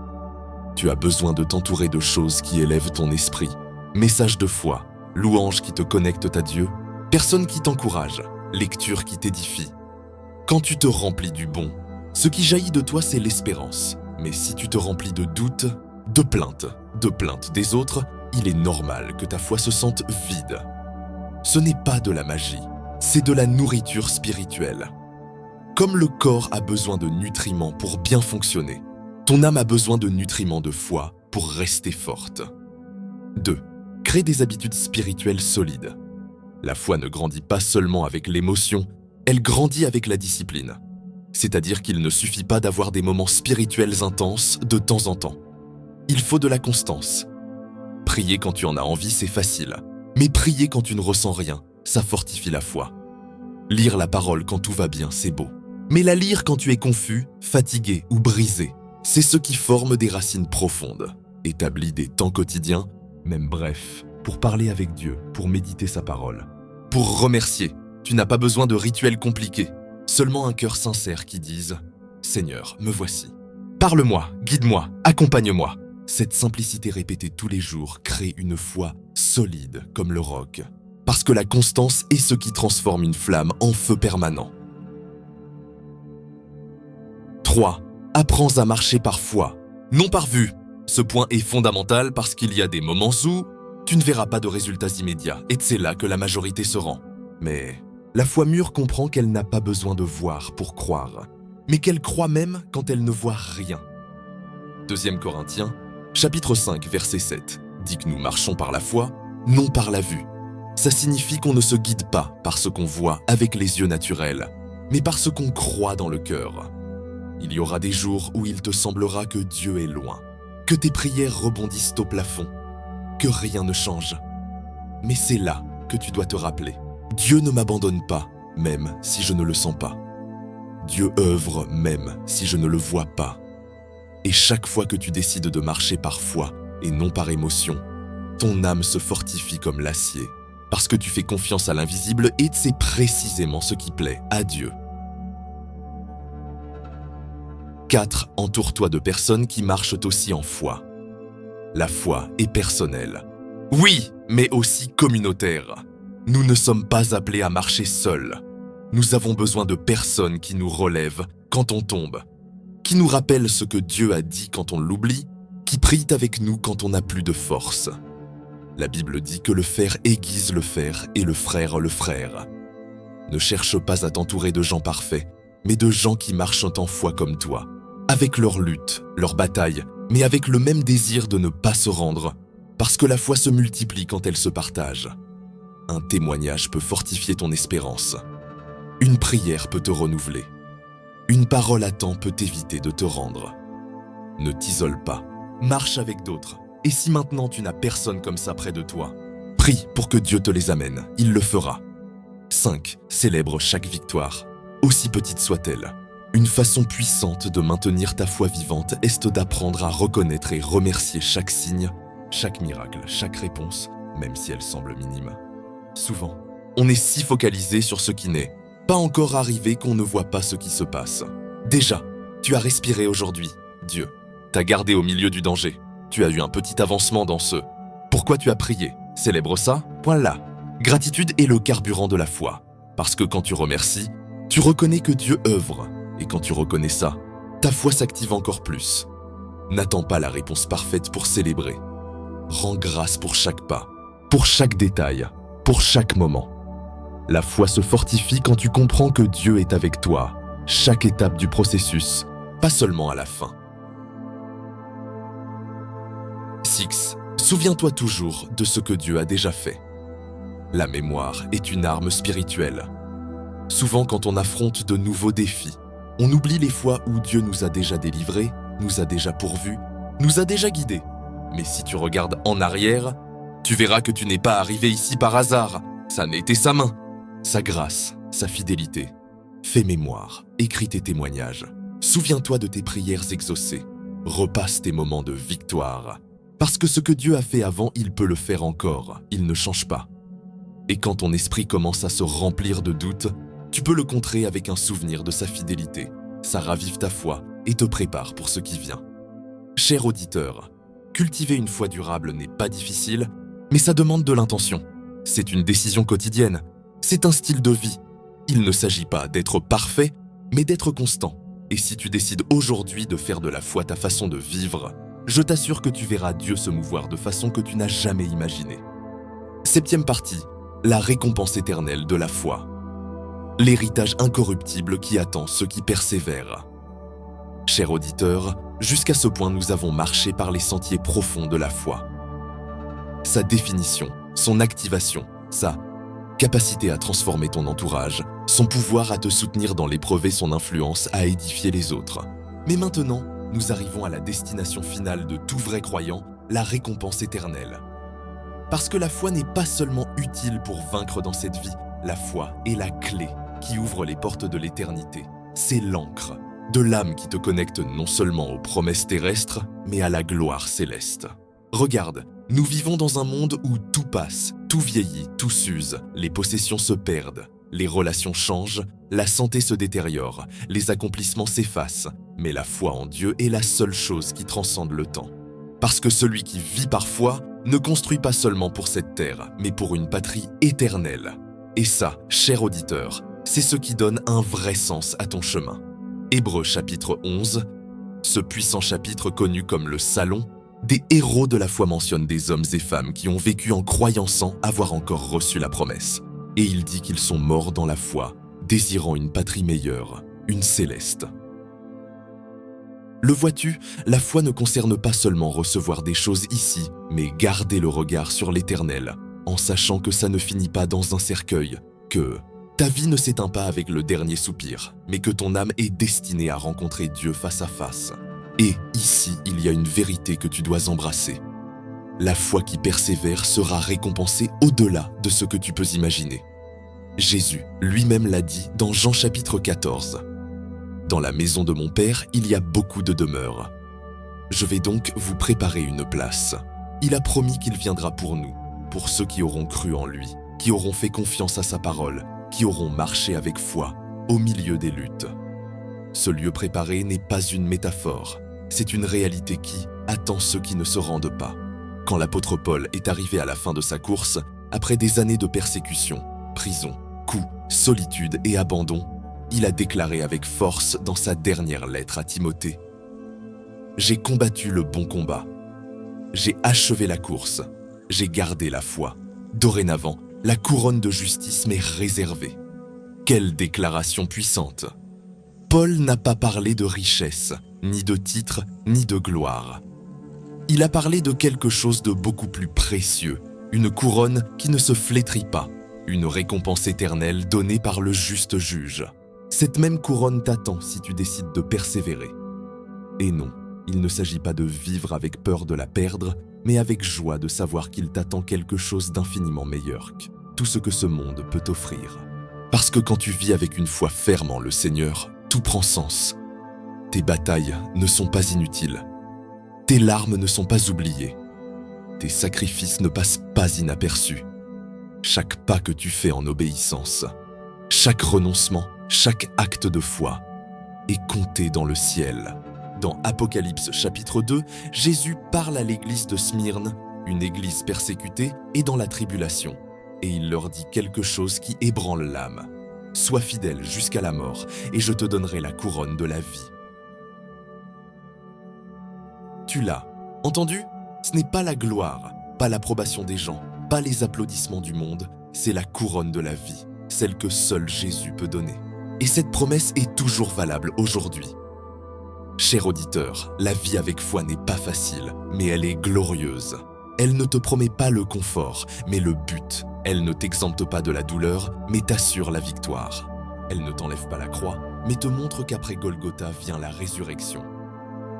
Tu as besoin de t'entourer de choses qui élèvent ton esprit. Messages de foi, louanges qui te connectent à Dieu, personnes qui t'encouragent, lectures qui t'édifient. Quand tu te remplis du bon, ce qui jaillit de toi, c'est l'espérance. Mais si tu te remplis de doutes, de plaintes des autres, il est normal que ta foi se sente vide. Ce n'est pas de la magie, c'est de la nourriture spirituelle. Comme le corps a besoin de nutriments pour bien fonctionner, ton âme a besoin de nutriments de foi pour rester forte. 2. Crée des habitudes spirituelles solides. La foi ne grandit pas seulement avec l'émotion, elle grandit avec la discipline. C'est-à-dire qu'il ne suffit pas d'avoir des moments spirituels intenses de temps en temps. Il faut de la constance. Prier quand tu en as envie, c'est facile. Mais prier quand tu ne ressens rien, ça fortifie la foi. Lire la parole quand tout va bien, c'est beau. Mais la lire quand tu es confus, fatigué ou brisé, c'est ce qui forme des racines profondes. Établis des temps quotidiens, même bref, pour parler avec Dieu, pour méditer sa parole. Pour remercier, tu n'as pas besoin de rituels compliqués. Seulement un cœur sincère qui dise « Seigneur, me voici. Parle-moi, guide-moi, accompagne-moi ». Cette simplicité répétée tous les jours crée une foi solide comme le roc. Parce que la constance est ce qui transforme une flamme en feu permanent. 3. Apprends à marcher par foi, non par vue. Ce point est fondamental parce qu'il y a des moments où tu ne verras pas de résultats immédiats et c'est là que la majorité se rend. Mais la foi mûre comprend qu'elle n'a pas besoin de voir pour croire, mais qu'elle croit même quand elle ne voit rien. 2 Corinthiens, chapitre 5, verset 7, dit que nous marchons par la foi, non par la vue. Ça signifie qu'on ne se guide pas par ce qu'on voit avec les yeux naturels, mais par ce qu'on croit dans le cœur. Il y aura des jours où il te semblera que Dieu est loin, que tes prières rebondissent au plafond, que rien ne change. Mais c'est là que tu dois te rappeler. Dieu ne m'abandonne pas, même si je ne le sens pas. Dieu œuvre même si je ne le vois pas. Et chaque fois que tu décides de marcher par foi et non par émotion, ton âme se fortifie comme l'acier, parce que tu fais confiance à l'invisible et c'est précisément ce qui plaît à Dieu. 4. Entoure-toi de personnes qui marchent aussi en foi. La foi est personnelle. Oui, mais aussi communautaire. Nous ne sommes pas appelés à marcher seuls. Nous avons besoin de personnes qui nous relèvent quand on tombe, qui nous rappellent ce que Dieu a dit quand on l'oublie, qui prient avec nous quand on n'a plus de force. La Bible dit que le fer aiguise le fer et le frère le frère. Ne cherche pas à t'entourer de gens parfaits, mais de gens qui marchent en foi comme toi, avec leurs luttes, leurs batailles, mais avec le même désir de ne pas se rendre, parce que la foi se multiplie quand elle se partage. Un témoignage peut fortifier ton espérance. Une prière peut te renouveler. Une parole à temps peut t'éviter de te rendre. Ne t'isole pas, marche avec d'autres. Et si maintenant tu n'as personne comme ça près de toi, prie pour que Dieu te les amène, il le fera. 5. Célèbre chaque victoire, aussi petite soit-elle. Une façon puissante de maintenir ta foi vivante est d'apprendre à reconnaître et remercier chaque signe, chaque miracle, chaque réponse, même si elle semble minime. Souvent, on est si focalisé sur ce qui n'est pas encore arrivé qu'on ne voit pas ce qui se passe. Déjà, tu as respiré aujourd'hui. Dieu t'a gardé au milieu du danger. Tu as eu un petit avancement dans ce « Pourquoi tu as prié ?» Célèbre ça, voilà. Gratitude est le carburant de la foi. Parce que quand tu remercies, tu reconnais que Dieu œuvre. Et quand tu reconnais ça, ta foi s'active encore plus. N'attends pas la réponse parfaite pour célébrer. Rends grâce pour chaque pas, pour chaque détail, pour chaque moment. La foi se fortifie quand tu comprends que Dieu est avec toi, chaque étape du processus, pas seulement à la fin. 6. Souviens-toi toujours de ce que Dieu a déjà fait. La mémoire est une arme spirituelle. Souvent, quand on affronte de nouveaux défis, on oublie les fois où Dieu nous a déjà délivrés, nous a déjà pourvus, nous a déjà guidés. Mais si tu regardes en arrière, tu verras que tu n'es pas arrivé ici par hasard. Ça n'a été sa main, sa grâce, sa fidélité. Fais mémoire, écris tes témoignages. Souviens-toi de tes prières exaucées. Repasse tes moments de victoire. Parce que ce que Dieu a fait avant, il peut le faire encore. Il ne change pas. Et quand ton esprit commence à se remplir de doutes, tu peux le contrer avec un souvenir de sa fidélité. Ça ravive ta foi et te prépare pour ce qui vient. Cher auditeur, cultiver une foi durable n'est pas difficile, mais ça demande de l'intention. C'est une décision quotidienne. C'est un style de vie. Il ne s'agit pas d'être parfait, mais d'être constant. Et si tu décides aujourd'hui de faire de la foi ta façon de vivre, je t'assure que tu verras Dieu se mouvoir de façon que tu n'as jamais imaginée. 7e partie, la récompense éternelle de la foi. L'héritage incorruptible qui attend ceux qui persévèrent. Cher auditeur, jusqu'à ce point nous avons marché par les sentiers profonds de la foi. Sa définition, son activation, sa capacité à transformer ton entourage, son pouvoir à te soutenir dans l'épreuve et son influence à édifier les autres. Mais maintenant, nous arrivons à la destination finale de tout vrai croyant, la récompense éternelle. Parce que la foi n'est pas seulement utile pour vaincre dans cette vie, la foi est la clé qui ouvre les portes de l'éternité. C'est l'encre de l'âme qui te connecte non seulement aux promesses terrestres, mais à la gloire céleste. Regarde, nous vivons dans un monde où tout passe, tout vieillit, tout s'use, les possessions se perdent, les relations changent, la santé se détériore, les accomplissements s'effacent, mais la foi en Dieu est la seule chose qui transcende le temps. Parce que celui qui vit par foi ne construit pas seulement pour cette terre, mais pour une patrie éternelle. Et ça, cher auditeur, c'est ce qui donne un vrai sens à ton chemin. Hébreux chapitre 11, ce puissant chapitre connu comme le Salon, des héros de la foi mentionnent des hommes et femmes qui ont vécu en croyant sans avoir encore reçu la promesse. Et il dit qu'ils sont morts dans la foi, désirant une patrie meilleure, une céleste. Le vois-tu, la foi ne concerne pas seulement recevoir des choses ici, mais garder le regard sur l'éternel, en sachant que ça ne finit pas dans un cercueil, que ta vie ne s'éteint pas avec le dernier soupir, mais que ton âme est destinée à rencontrer Dieu face à face. Et ici, il y a une vérité que tu dois embrasser. La foi qui persévère sera récompensée au-delà de ce que tu peux imaginer. Jésus lui-même l'a dit dans Jean chapitre 14. Dans la maison de mon Père, il y a beaucoup de demeures. Je vais donc vous préparer une place. Il a promis qu'il viendra pour nous, pour ceux qui auront cru en lui, qui auront fait confiance à sa parole, qui auront marché avec foi au milieu des luttes. Ce lieu préparé n'est pas une métaphore, c'est une réalité qui attend ceux qui ne se rendent pas. Quand l'apôtre Paul est arrivé à la fin de sa course, après des années de persécution, prison, coups, solitude et abandon, il a déclaré avec force dans sa dernière lettre à Timothée : « J'ai combattu le bon combat. J'ai achevé la course. J'ai gardé la foi. Dorénavant, la couronne de justice m'est réservée. » Quelle déclaration puissante! Paul n'a pas parlé de richesse, ni de titre, ni de gloire. Il a parlé de quelque chose de beaucoup plus précieux, une couronne qui ne se flétrit pas, une récompense éternelle donnée par le juste juge. Cette même couronne t'attend si tu décides de persévérer. Et non, il ne s'agit pas de vivre avec peur de la perdre, mais avec joie de savoir qu'il t'attend quelque chose d'infiniment meilleur que tout ce que ce monde peut t'offrir. Parce que quand tu vis avec une foi ferme en le Seigneur, tout prend sens. Tes batailles ne sont pas inutiles. Tes larmes ne sont pas oubliées. Tes sacrifices ne passent pas inaperçus. Chaque pas que tu fais en obéissance, chaque renoncement, chaque acte de foi est compté dans le ciel. Dans Apocalypse chapitre 2, Jésus parle à l'église de Smyrne, une église persécutée et dans la tribulation, et il leur dit quelque chose qui ébranle l'âme. « Sois fidèle jusqu'à la mort, et je te donnerai la couronne de la vie. » Tu l'as entendu? Ce n'est pas la gloire, pas l'approbation des gens, pas les applaudissements du monde, c'est la couronne de la vie, celle que seul Jésus peut donner. Et cette promesse est toujours valable aujourd'hui. Cher auditeur, la vie avec foi n'est pas facile, mais elle est glorieuse. Elle ne te promet pas le confort, mais le but. Elle ne t'exempte pas de la douleur, mais t'assure la victoire. Elle ne t'enlève pas la croix, mais te montre qu'après Golgotha vient la résurrection.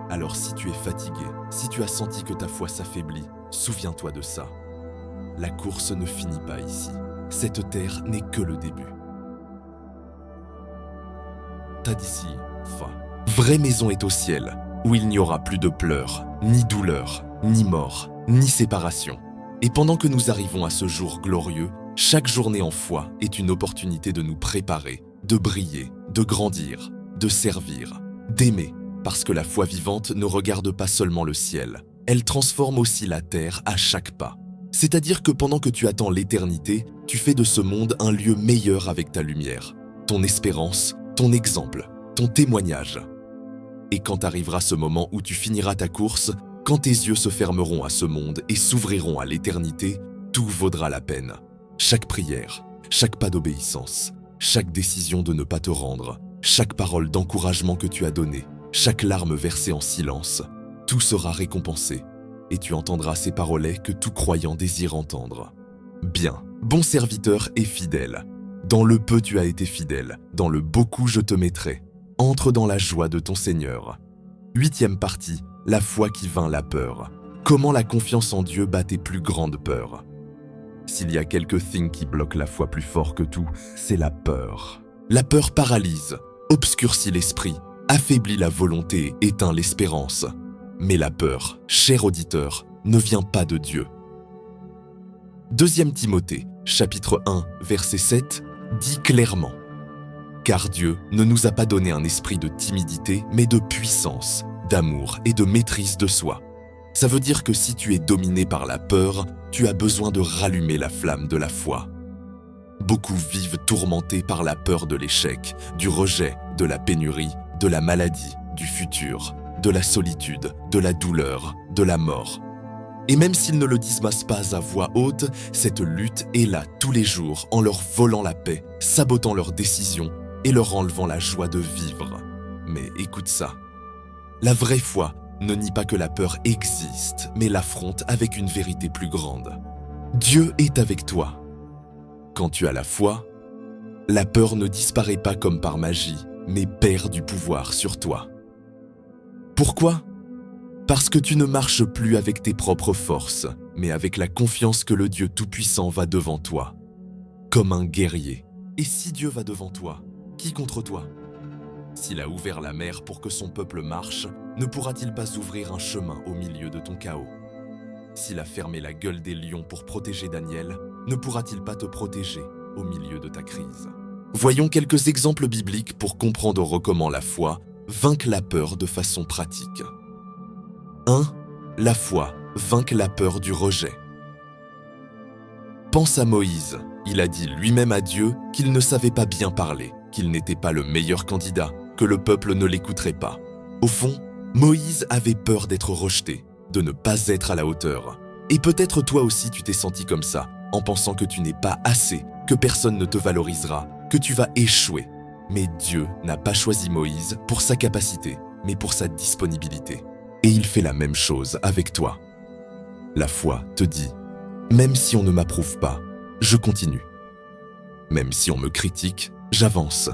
Alors si tu es fatigué, si tu as senti que ta foi s'affaiblit, souviens-toi de ça. La course ne finit pas ici. Cette terre n'est que le début. Tad ici, fa. Vraie maison est au ciel, où il n'y aura plus de pleurs, ni douleur, ni mort, ni séparation. Et pendant que nous arrivons à ce jour glorieux, chaque journée en foi est une opportunité de nous préparer, de briller, de grandir, de servir, d'aimer, parce que la foi vivante ne regarde pas seulement le ciel, elle transforme aussi la terre à chaque pas. C'est-à-dire que pendant que tu attends l'éternité, tu fais de ce monde un lieu meilleur avec ta lumière, ton espérance, ton exemple, ton témoignage. Et quand arrivera ce moment où tu finiras ta course, quand tes yeux se fermeront à ce monde et s'ouvriront à l'éternité, tout vaudra la peine. Chaque prière, chaque pas d'obéissance, chaque décision de ne pas te rendre, chaque parole d'encouragement que tu as donnée, chaque larme versée en silence, tout sera récompensé et tu entendras ces parolets que tout croyant désire entendre. Bien, bon serviteur et fidèle. Dans le peu tu as été fidèle, dans le beaucoup je te mettrai. Entre dans la joie de ton Seigneur. 8e partie, la foi qui vainc la peur. Comment la confiance en Dieu bat tes plus grandes peurs. S'il y a quelque thing qui bloque la foi plus fort que tout, c'est la peur. La peur paralyse, obscurcit l'esprit, affaiblit la volonté, éteint l'espérance. Mais la peur, cher auditeur, ne vient pas de Dieu. 2 Timothée, chapitre 1, verset 7, dit clairement « Car Dieu ne nous a pas donné un esprit de timidité, mais de puissance, d'amour et de maîtrise de soi. » Ça veut dire que si tu es dominé par la peur, tu as besoin de rallumer la flamme de la foi. Beaucoup vivent tourmentés par la peur de l'échec, du rejet, de la pénurie, de la maladie, du futur, de la solitude, de la douleur, de la mort. Et même s'ils ne le disent pas à voix haute, cette lutte est là tous les jours en leur volant la paix, sabotant leurs décisions et leur enlevant la joie de vivre. Mais écoute ça. La vraie foi ne nie pas que la peur existe, mais l'affronte avec une vérité plus grande. Dieu est avec toi. Quand tu as la foi, la peur ne disparaît pas comme par magie, mais perd du pouvoir sur toi. Pourquoi ? Parce que tu ne marches plus avec tes propres forces, mais avec la confiance que le Dieu Tout-Puissant va devant toi, comme un guerrier. Et si Dieu va devant toi, qui contre toi ? S'il a ouvert la mer pour que son peuple marche, ne pourra-t-il pas ouvrir un chemin au milieu de ton chaos ? S'il a fermé la gueule des lions pour protéger Daniel, ne pourra-t-il pas te protéger au milieu de ta crise ? Voyons quelques exemples bibliques pour comprendre comment la foi vainc la peur de façon pratique. 1. La foi vainc la peur du rejet. Pense à Moïse. Il a dit lui-même à Dieu qu'il ne savait pas bien parler, qu'il n'était pas le meilleur candidat, que le peuple ne l'écouterait pas. Au fond, Moïse avait peur d'être rejeté, de ne pas être à la hauteur. Et peut-être toi aussi tu t'es senti comme ça, en pensant que tu n'es pas assez, que personne ne te valorisera, que tu vas échouer. Mais Dieu n'a pas choisi Moïse pour sa capacité, mais pour sa disponibilité. Et il fait la même chose avec toi. La foi te dit, même si on ne m'approuve pas, je continue. Même si on me critique, j'avance.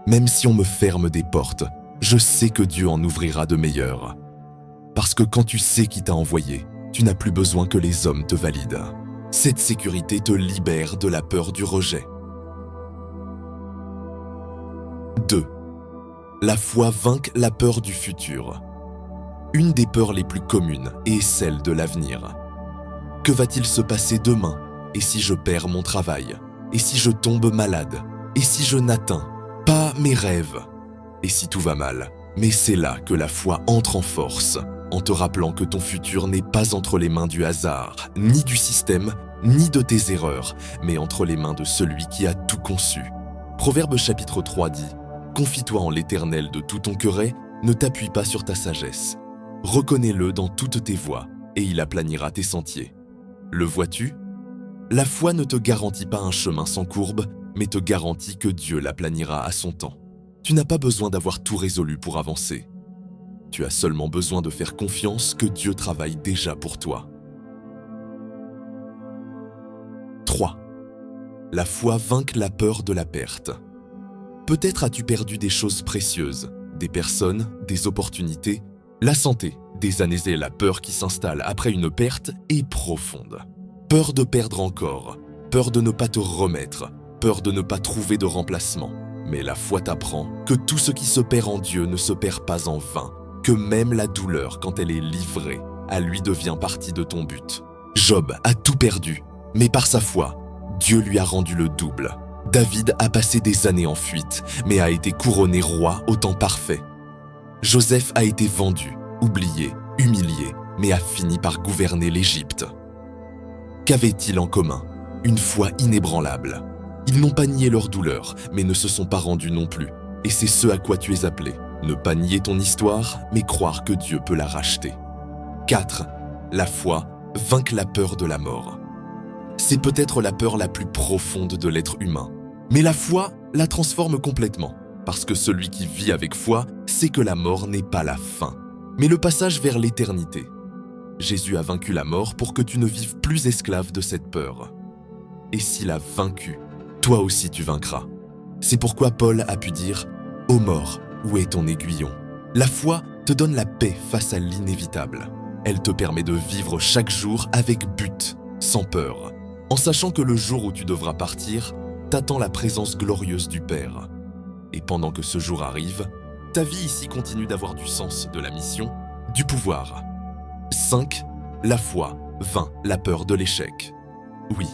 Même si on me ferme des portes, je sais que Dieu en ouvrira de meilleures. Parce que quand tu sais qui t'a envoyé, tu n'as plus besoin que les hommes te valident. Cette sécurité te libère de la peur du rejet. 2. La foi vainc la peur du futur. Une des peurs les plus communes est celle de l'avenir. Que va-t-il se passer demain? Et si je perds mon travail? Et si je tombe malade? Et si je n'atteins pas mes rêves? Et si tout va mal? Mais c'est là que la foi entre en force, en te rappelant que ton futur n'est pas entre les mains du hasard, ni du système, ni de tes erreurs, mais entre les mains de celui qui a tout conçu. Proverbe chapitre 3 dit « Confie-toi en l'Éternel de tout ton cœur, ne t'appuie pas sur ta sagesse. Reconnais-le dans toutes tes voies, et il aplanira tes sentiers. » Le vois-tu? La foi ne te garantit pas un chemin sans courbe, mais te garantit que Dieu l'aplanira à son temps. Tu n'as pas besoin d'avoir tout résolu pour avancer. Tu as seulement besoin de faire confiance que Dieu travaille déjà pour toi. 3. La foi vainc la peur de la perte. Peut-être as-tu perdu des choses précieuses, des personnes, des opportunités, la santé, des années et la peur qui s'installe après une perte est profonde. Peur de perdre encore, peur de ne pas te remettre, peur de ne pas trouver de remplacement. Mais la foi t'apprend que tout ce qui se perd en Dieu ne se perd pas en vain, que même la douleur, quand elle est livrée, à lui devient partie de ton but. Job a tout perdu, mais par sa foi, Dieu lui a rendu le double. David a passé des années en fuite, mais a été couronné roi au temps parfait. Joseph a été vendu, oublié, humilié, mais a fini par gouverner l'Égypte. Qu'avaient-ils en commun? Une foi inébranlable. Ils n'ont pas nié leur douleur, mais ne se sont pas rendus non plus. Et c'est ce à quoi tu es appelé. Ne pas nier ton histoire, mais croire que Dieu peut la racheter. 4. La foi vaincre la peur de la mort. C'est peut-être la peur la plus profonde de l'être humain. Mais la foi la transforme complètement, parce que celui qui vit avec foi sait que la mort n'est pas la fin, mais le passage vers l'éternité. Jésus a vaincu la mort pour que tu ne vives plus esclave de cette peur. Et s'il a vaincu, toi aussi tu vaincras. C'est pourquoi Paul a pu dire « Ô mort, où est ton aiguillon ?» La foi te donne la paix face à l'inévitable. Elle te permet de vivre chaque jour avec but, sans peur, en sachant que le jour où tu devras partir, t'attend la présence glorieuse du Père. Et pendant que ce jour arrive, ta vie ici continue d'avoir du sens, de la mission, du pouvoir. 5. La foi vainc la peur de l'échec. Oui,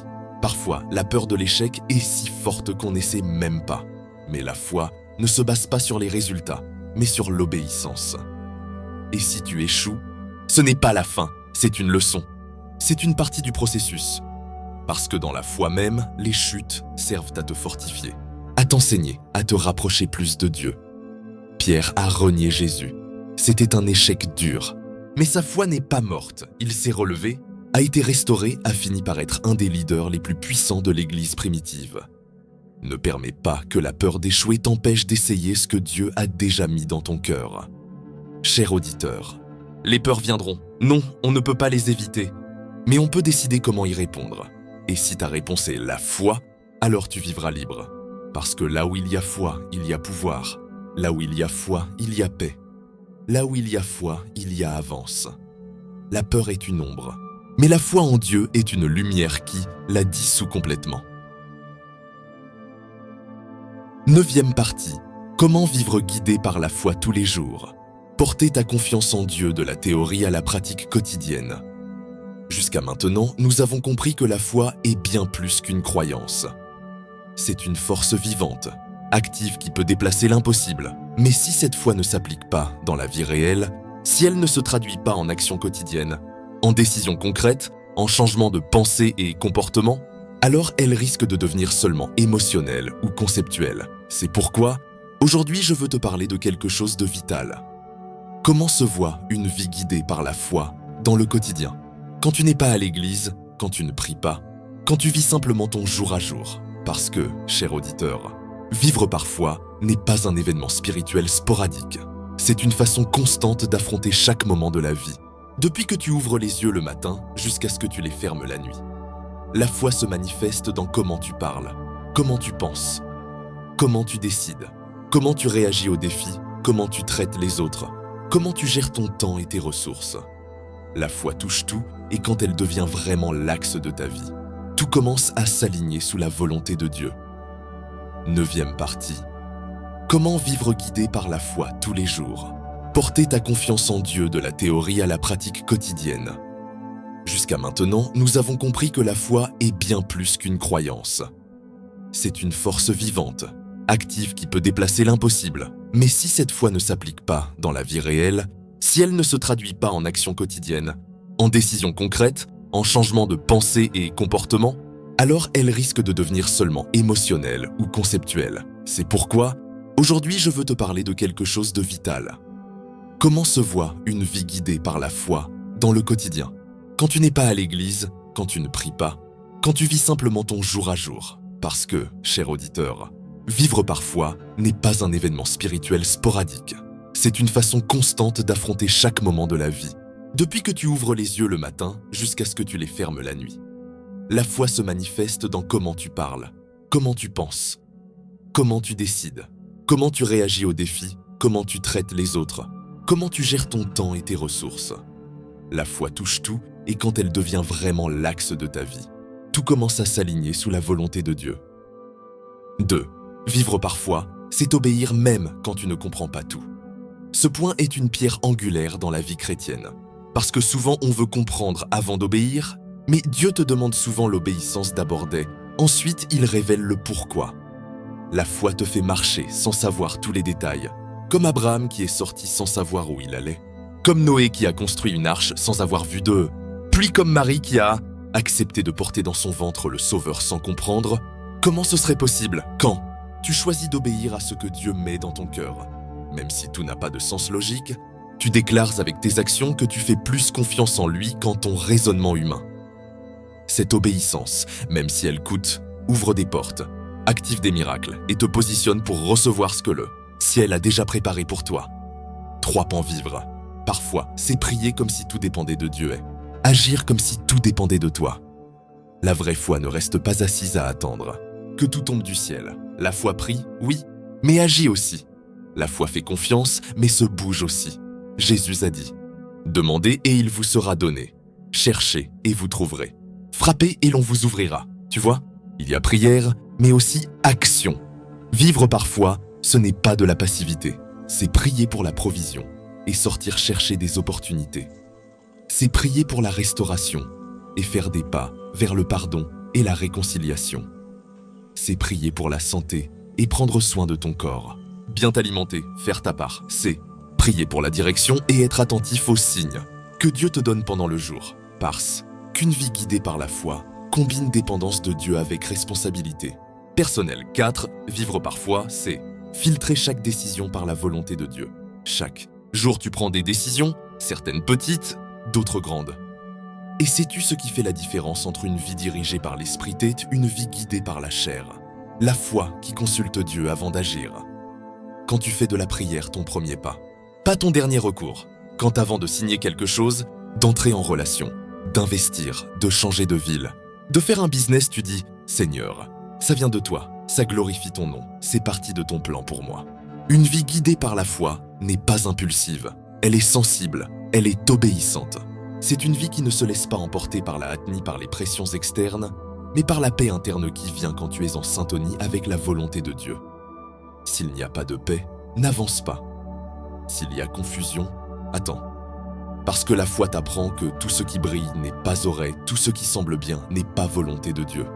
parfois la peur de l'échec est si forte qu'on n'essaie même pas. Mais la foi ne se base pas sur les résultats, mais sur l'obéissance. Et si tu échoues, ce n'est pas la fin, c'est une leçon. C'est une partie du processus. Parce que dans la foi même, les chutes servent à te fortifier, à t'enseigner, à te rapprocher plus de Dieu. Pierre a renié Jésus. C'était un échec dur. Mais sa foi n'est pas morte. Il s'est relevé, a été restauré, a fini par être un des leaders les plus puissants de l'Église primitive. Ne permets pas que la peur d'échouer t'empêche d'essayer ce que Dieu a déjà mis dans ton cœur. Cher auditeur, les peurs viendront. Non, on ne peut pas les éviter. Mais on peut décider comment y répondre. Et si ta réponse est la foi, alors tu vivras libre. Parce que là où il y a foi, il y a pouvoir. Là où il y a foi, il y a paix. Là où il y a foi, il y a avance. La peur est une ombre. Mais la foi en Dieu est une lumière qui la dissout complètement. 9e partie. Comment vivre guidé par la foi tous les jours? Porter ta confiance en Dieu de la théorie à la pratique quotidienne. Jusqu'à maintenant, nous avons compris que la foi est bien plus qu'une croyance. C'est une force vivante, active qui peut déplacer l'impossible. Mais si cette foi ne s'applique pas dans la vie réelle, si elle ne se traduit pas en action quotidienne, en décisions concrètes, en changement de pensée et comportement, alors elle risque de devenir seulement émotionnelle ou conceptuelle. C'est pourquoi, aujourd'hui, je veux te parler de quelque chose de vital. Comment se voit une vie guidée par la foi dans le quotidien? Quand tu n'es pas à l'église, quand tu ne pries pas, quand tu vis simplement ton jour à jour. Parce que, cher auditeur, vivre par foi n'est pas un événement spirituel sporadique. C'est une façon constante d'affronter chaque moment de la vie, depuis que tu ouvres les yeux le matin jusqu'à ce que tu les fermes la nuit. La foi se manifeste dans comment tu parles, comment tu penses, comment tu décides, comment tu réagis aux défis, comment tu traites les autres, comment tu gères ton temps et tes ressources. La foi touche tout et quand elle devient vraiment l'axe de ta vie, tout commence à s'aligner sous la volonté de Dieu. 9e partie. Comment vivre guidé par la foi tous les jours? Porter ta confiance en Dieu de la théorie à la pratique quotidienne. Jusqu'à maintenant, nous avons compris que la foi est bien plus qu'une croyance. C'est une force vivante, active qui peut déplacer l'impossible. Mais si cette foi ne s'applique pas dans la vie réelle, si elle ne se traduit pas en action quotidienne, en décisions concrètes, en changement de pensée et comportement, alors elle risque de devenir seulement émotionnelle ou conceptuelle. C'est pourquoi, aujourd'hui, je veux te parler de quelque chose de vital. Comment se voit une vie guidée par la foi dans le quotidien? Quand tu n'es pas à l'église, quand tu ne pries pas, quand tu vis simplement ton jour à jour. Parce que, cher auditeur, vivre par foi n'est pas un événement spirituel sporadique. C'est une façon constante d'affronter chaque moment de la vie, depuis que tu ouvres les yeux le matin jusqu'à ce que tu les fermes la nuit. La foi se manifeste dans comment tu parles, comment tu penses, comment tu décides, Comment tu réagis aux défis? Comment tu traites les autres? Comment tu gères ton temps et tes ressources? La foi touche tout et quand elle devient vraiment l'axe de ta vie, tout commence à s'aligner sous la volonté de Dieu. 2. Vivre par foi, c'est obéir même quand tu ne comprends pas tout. Ce point est une pierre angulaire dans la vie chrétienne. Parce que souvent on veut comprendre avant d'obéir, mais Dieu te demande souvent l'obéissance d'aborder. Ensuite, il révèle le pourquoi. La foi te fait marcher sans savoir tous les détails, comme Abraham qui est sorti sans savoir où il allait, comme Noé qui a construit une arche sans avoir vu d'eux, puis comme Marie qui a accepté de porter dans son ventre le Sauveur sans comprendre. Comment ce serait possible quand tu choisis d'obéir à ce que Dieu met dans ton cœur? Même si tout n'a pas de sens logique, tu déclares avec tes actions que tu fais plus confiance en lui qu'en ton raisonnement humain. Cette obéissance, même si elle coûte, ouvre des portes, active des miracles et te positionne pour recevoir ce que le ciel a déjà préparé pour toi. 3 pans vivre. Parfois, c'est prier comme si tout dépendait de Dieu et agir comme si tout dépendait de toi. La vraie foi ne reste pas assise à attendre que tout tombe du ciel. La foi prie, oui, mais agit aussi. La foi fait confiance, mais se bouge aussi. Jésus a dit « Demandez et il vous sera donné. Cherchez et vous trouverez. Frappez et l'on vous ouvrira. » Tu vois, il y a prière, mais aussi action. Vivre par foi, ce n'est pas de la passivité. C'est prier pour la provision et sortir chercher des opportunités. C'est prier pour la restauration et faire des pas vers le pardon et la réconciliation. C'est prier pour la santé et prendre soin de ton corps. Bien t'alimenter, faire ta part, c'est prier pour la direction et être attentif aux signes que Dieu te donne pendant le jour. Parce qu'une vie guidée par la foi combine dépendance de Dieu avec responsabilité. Personnel 4, vivre par foi, c'est filtrer chaque décision par la volonté de Dieu. Chaque jour tu prends des décisions, certaines petites, d'autres grandes. Et sais-tu ce qui fait la différence entre une vie dirigée par l'esprit et une vie guidée par la chair? La foi qui consulte Dieu avant d'agir. Quand tu fais de la prière ton premier pas, pas ton dernier recours. Quand avant de signer quelque chose, d'entrer en relation, d'investir, de changer de ville, de faire un business, tu dis « Seigneur, ça vient de toi, ça glorifie ton nom, c'est partie de ton plan pour moi. » Une vie guidée par la foi n'est pas impulsive, elle est sensible, elle est obéissante. C'est une vie qui ne se laisse pas emporter par la hâte ni par les pressions externes, mais par la paix interne qui vient quand tu es en syntonie avec la volonté de Dieu. S'il n'y a pas de paix, n'avance pas. S'il y a confusion, attends. Parce que la foi t'apprend que tout ce qui brille n'est pas aurais, tout ce qui semble bien n'est pas volonté de Dieu.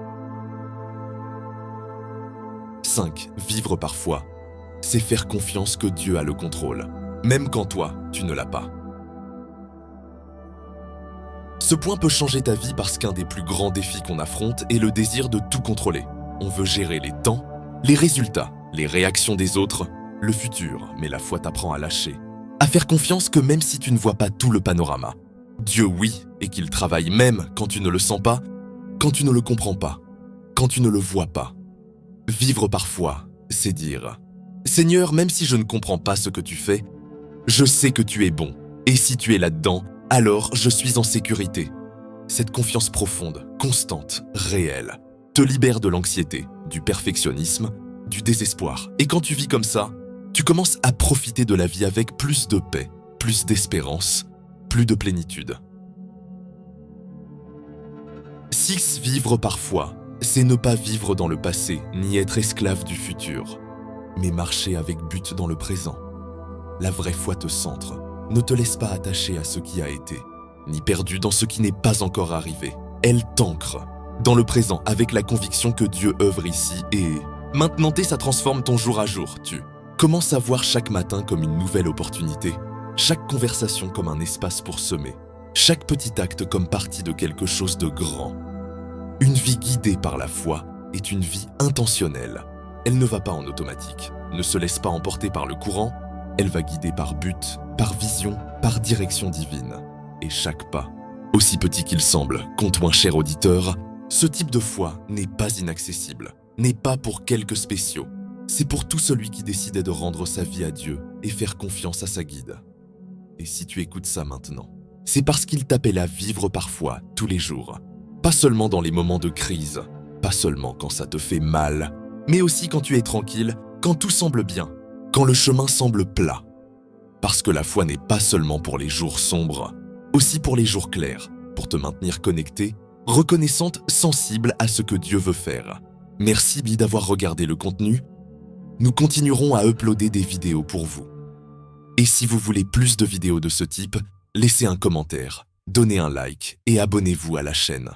5. Vivre par foi, c'est faire confiance que Dieu a le contrôle, même quand toi, tu ne l'as pas. Ce point peut changer ta vie parce qu'un des plus grands défis qu'on affronte est le désir de tout contrôler. On veut gérer les temps, les résultats, les réactions des autres, le futur, mais la foi t'apprend à lâcher, à faire confiance que même si tu ne vois pas tout le panorama, Dieu oui, et qu'il travaille même quand tu ne le sens pas, quand tu ne le comprends pas, quand tu ne le vois pas. Vivre par foi, c'est dire « Seigneur, même si je ne comprends pas ce que tu fais, je sais que tu es bon, et si tu es là-dedans, alors je suis en sécurité. » Cette confiance profonde, constante, réelle, te libère de l'anxiété, du perfectionnisme, du désespoir. Et quand tu vis comme ça, tu commences à profiter de la vie avec plus de paix, plus d'espérance, plus de plénitude. 6. Vivre par foi, c'est ne pas vivre dans le passé, ni être esclave du futur, mais marcher avec but dans le présent. La vraie foi te centre, ne te laisse pas attacher à ce qui a été, ni perdu dans ce qui n'est pas encore arrivé. Elle t'ancre dans le présent avec la conviction que Dieu œuvre ici et maintenant ça transforme ton jour à jour. Tu commences à voir chaque matin comme une nouvelle opportunité, chaque conversation comme un espace pour semer, chaque petit acte comme partie de quelque chose de grand. Une vie guidée par la foi est une vie intentionnelle. Elle ne va pas en automatique, ne se laisse pas emporter par le courant, elle va guider par but, par vision, par direction divine. Et chaque pas, aussi petit qu'il semble, compte-moi cher auditeur, ce type de foi n'est pas inaccessible, n'est pas pour quelques spéciaux. C'est pour tout celui qui décidait de rendre sa vie à Dieu et faire confiance à sa guide. Et si tu écoutes ça maintenant, c'est parce qu'il t'appelle à vivre par foi tous les jours. Pas seulement dans les moments de crise, pas seulement quand ça te fait mal, mais aussi quand tu es tranquille, quand tout semble bien, quand le chemin semble plat. Parce que la foi n'est pas seulement pour les jours sombres, aussi pour les jours clairs, pour te maintenir connecté, reconnaissante, sensible à ce que Dieu veut faire. Merci Bi d'avoir regardé le contenu. Nous continuerons à uploader des vidéos pour vous. Et si vous voulez plus de vidéos de ce type, laissez un commentaire, donnez un like et abonnez-vous à la chaîne.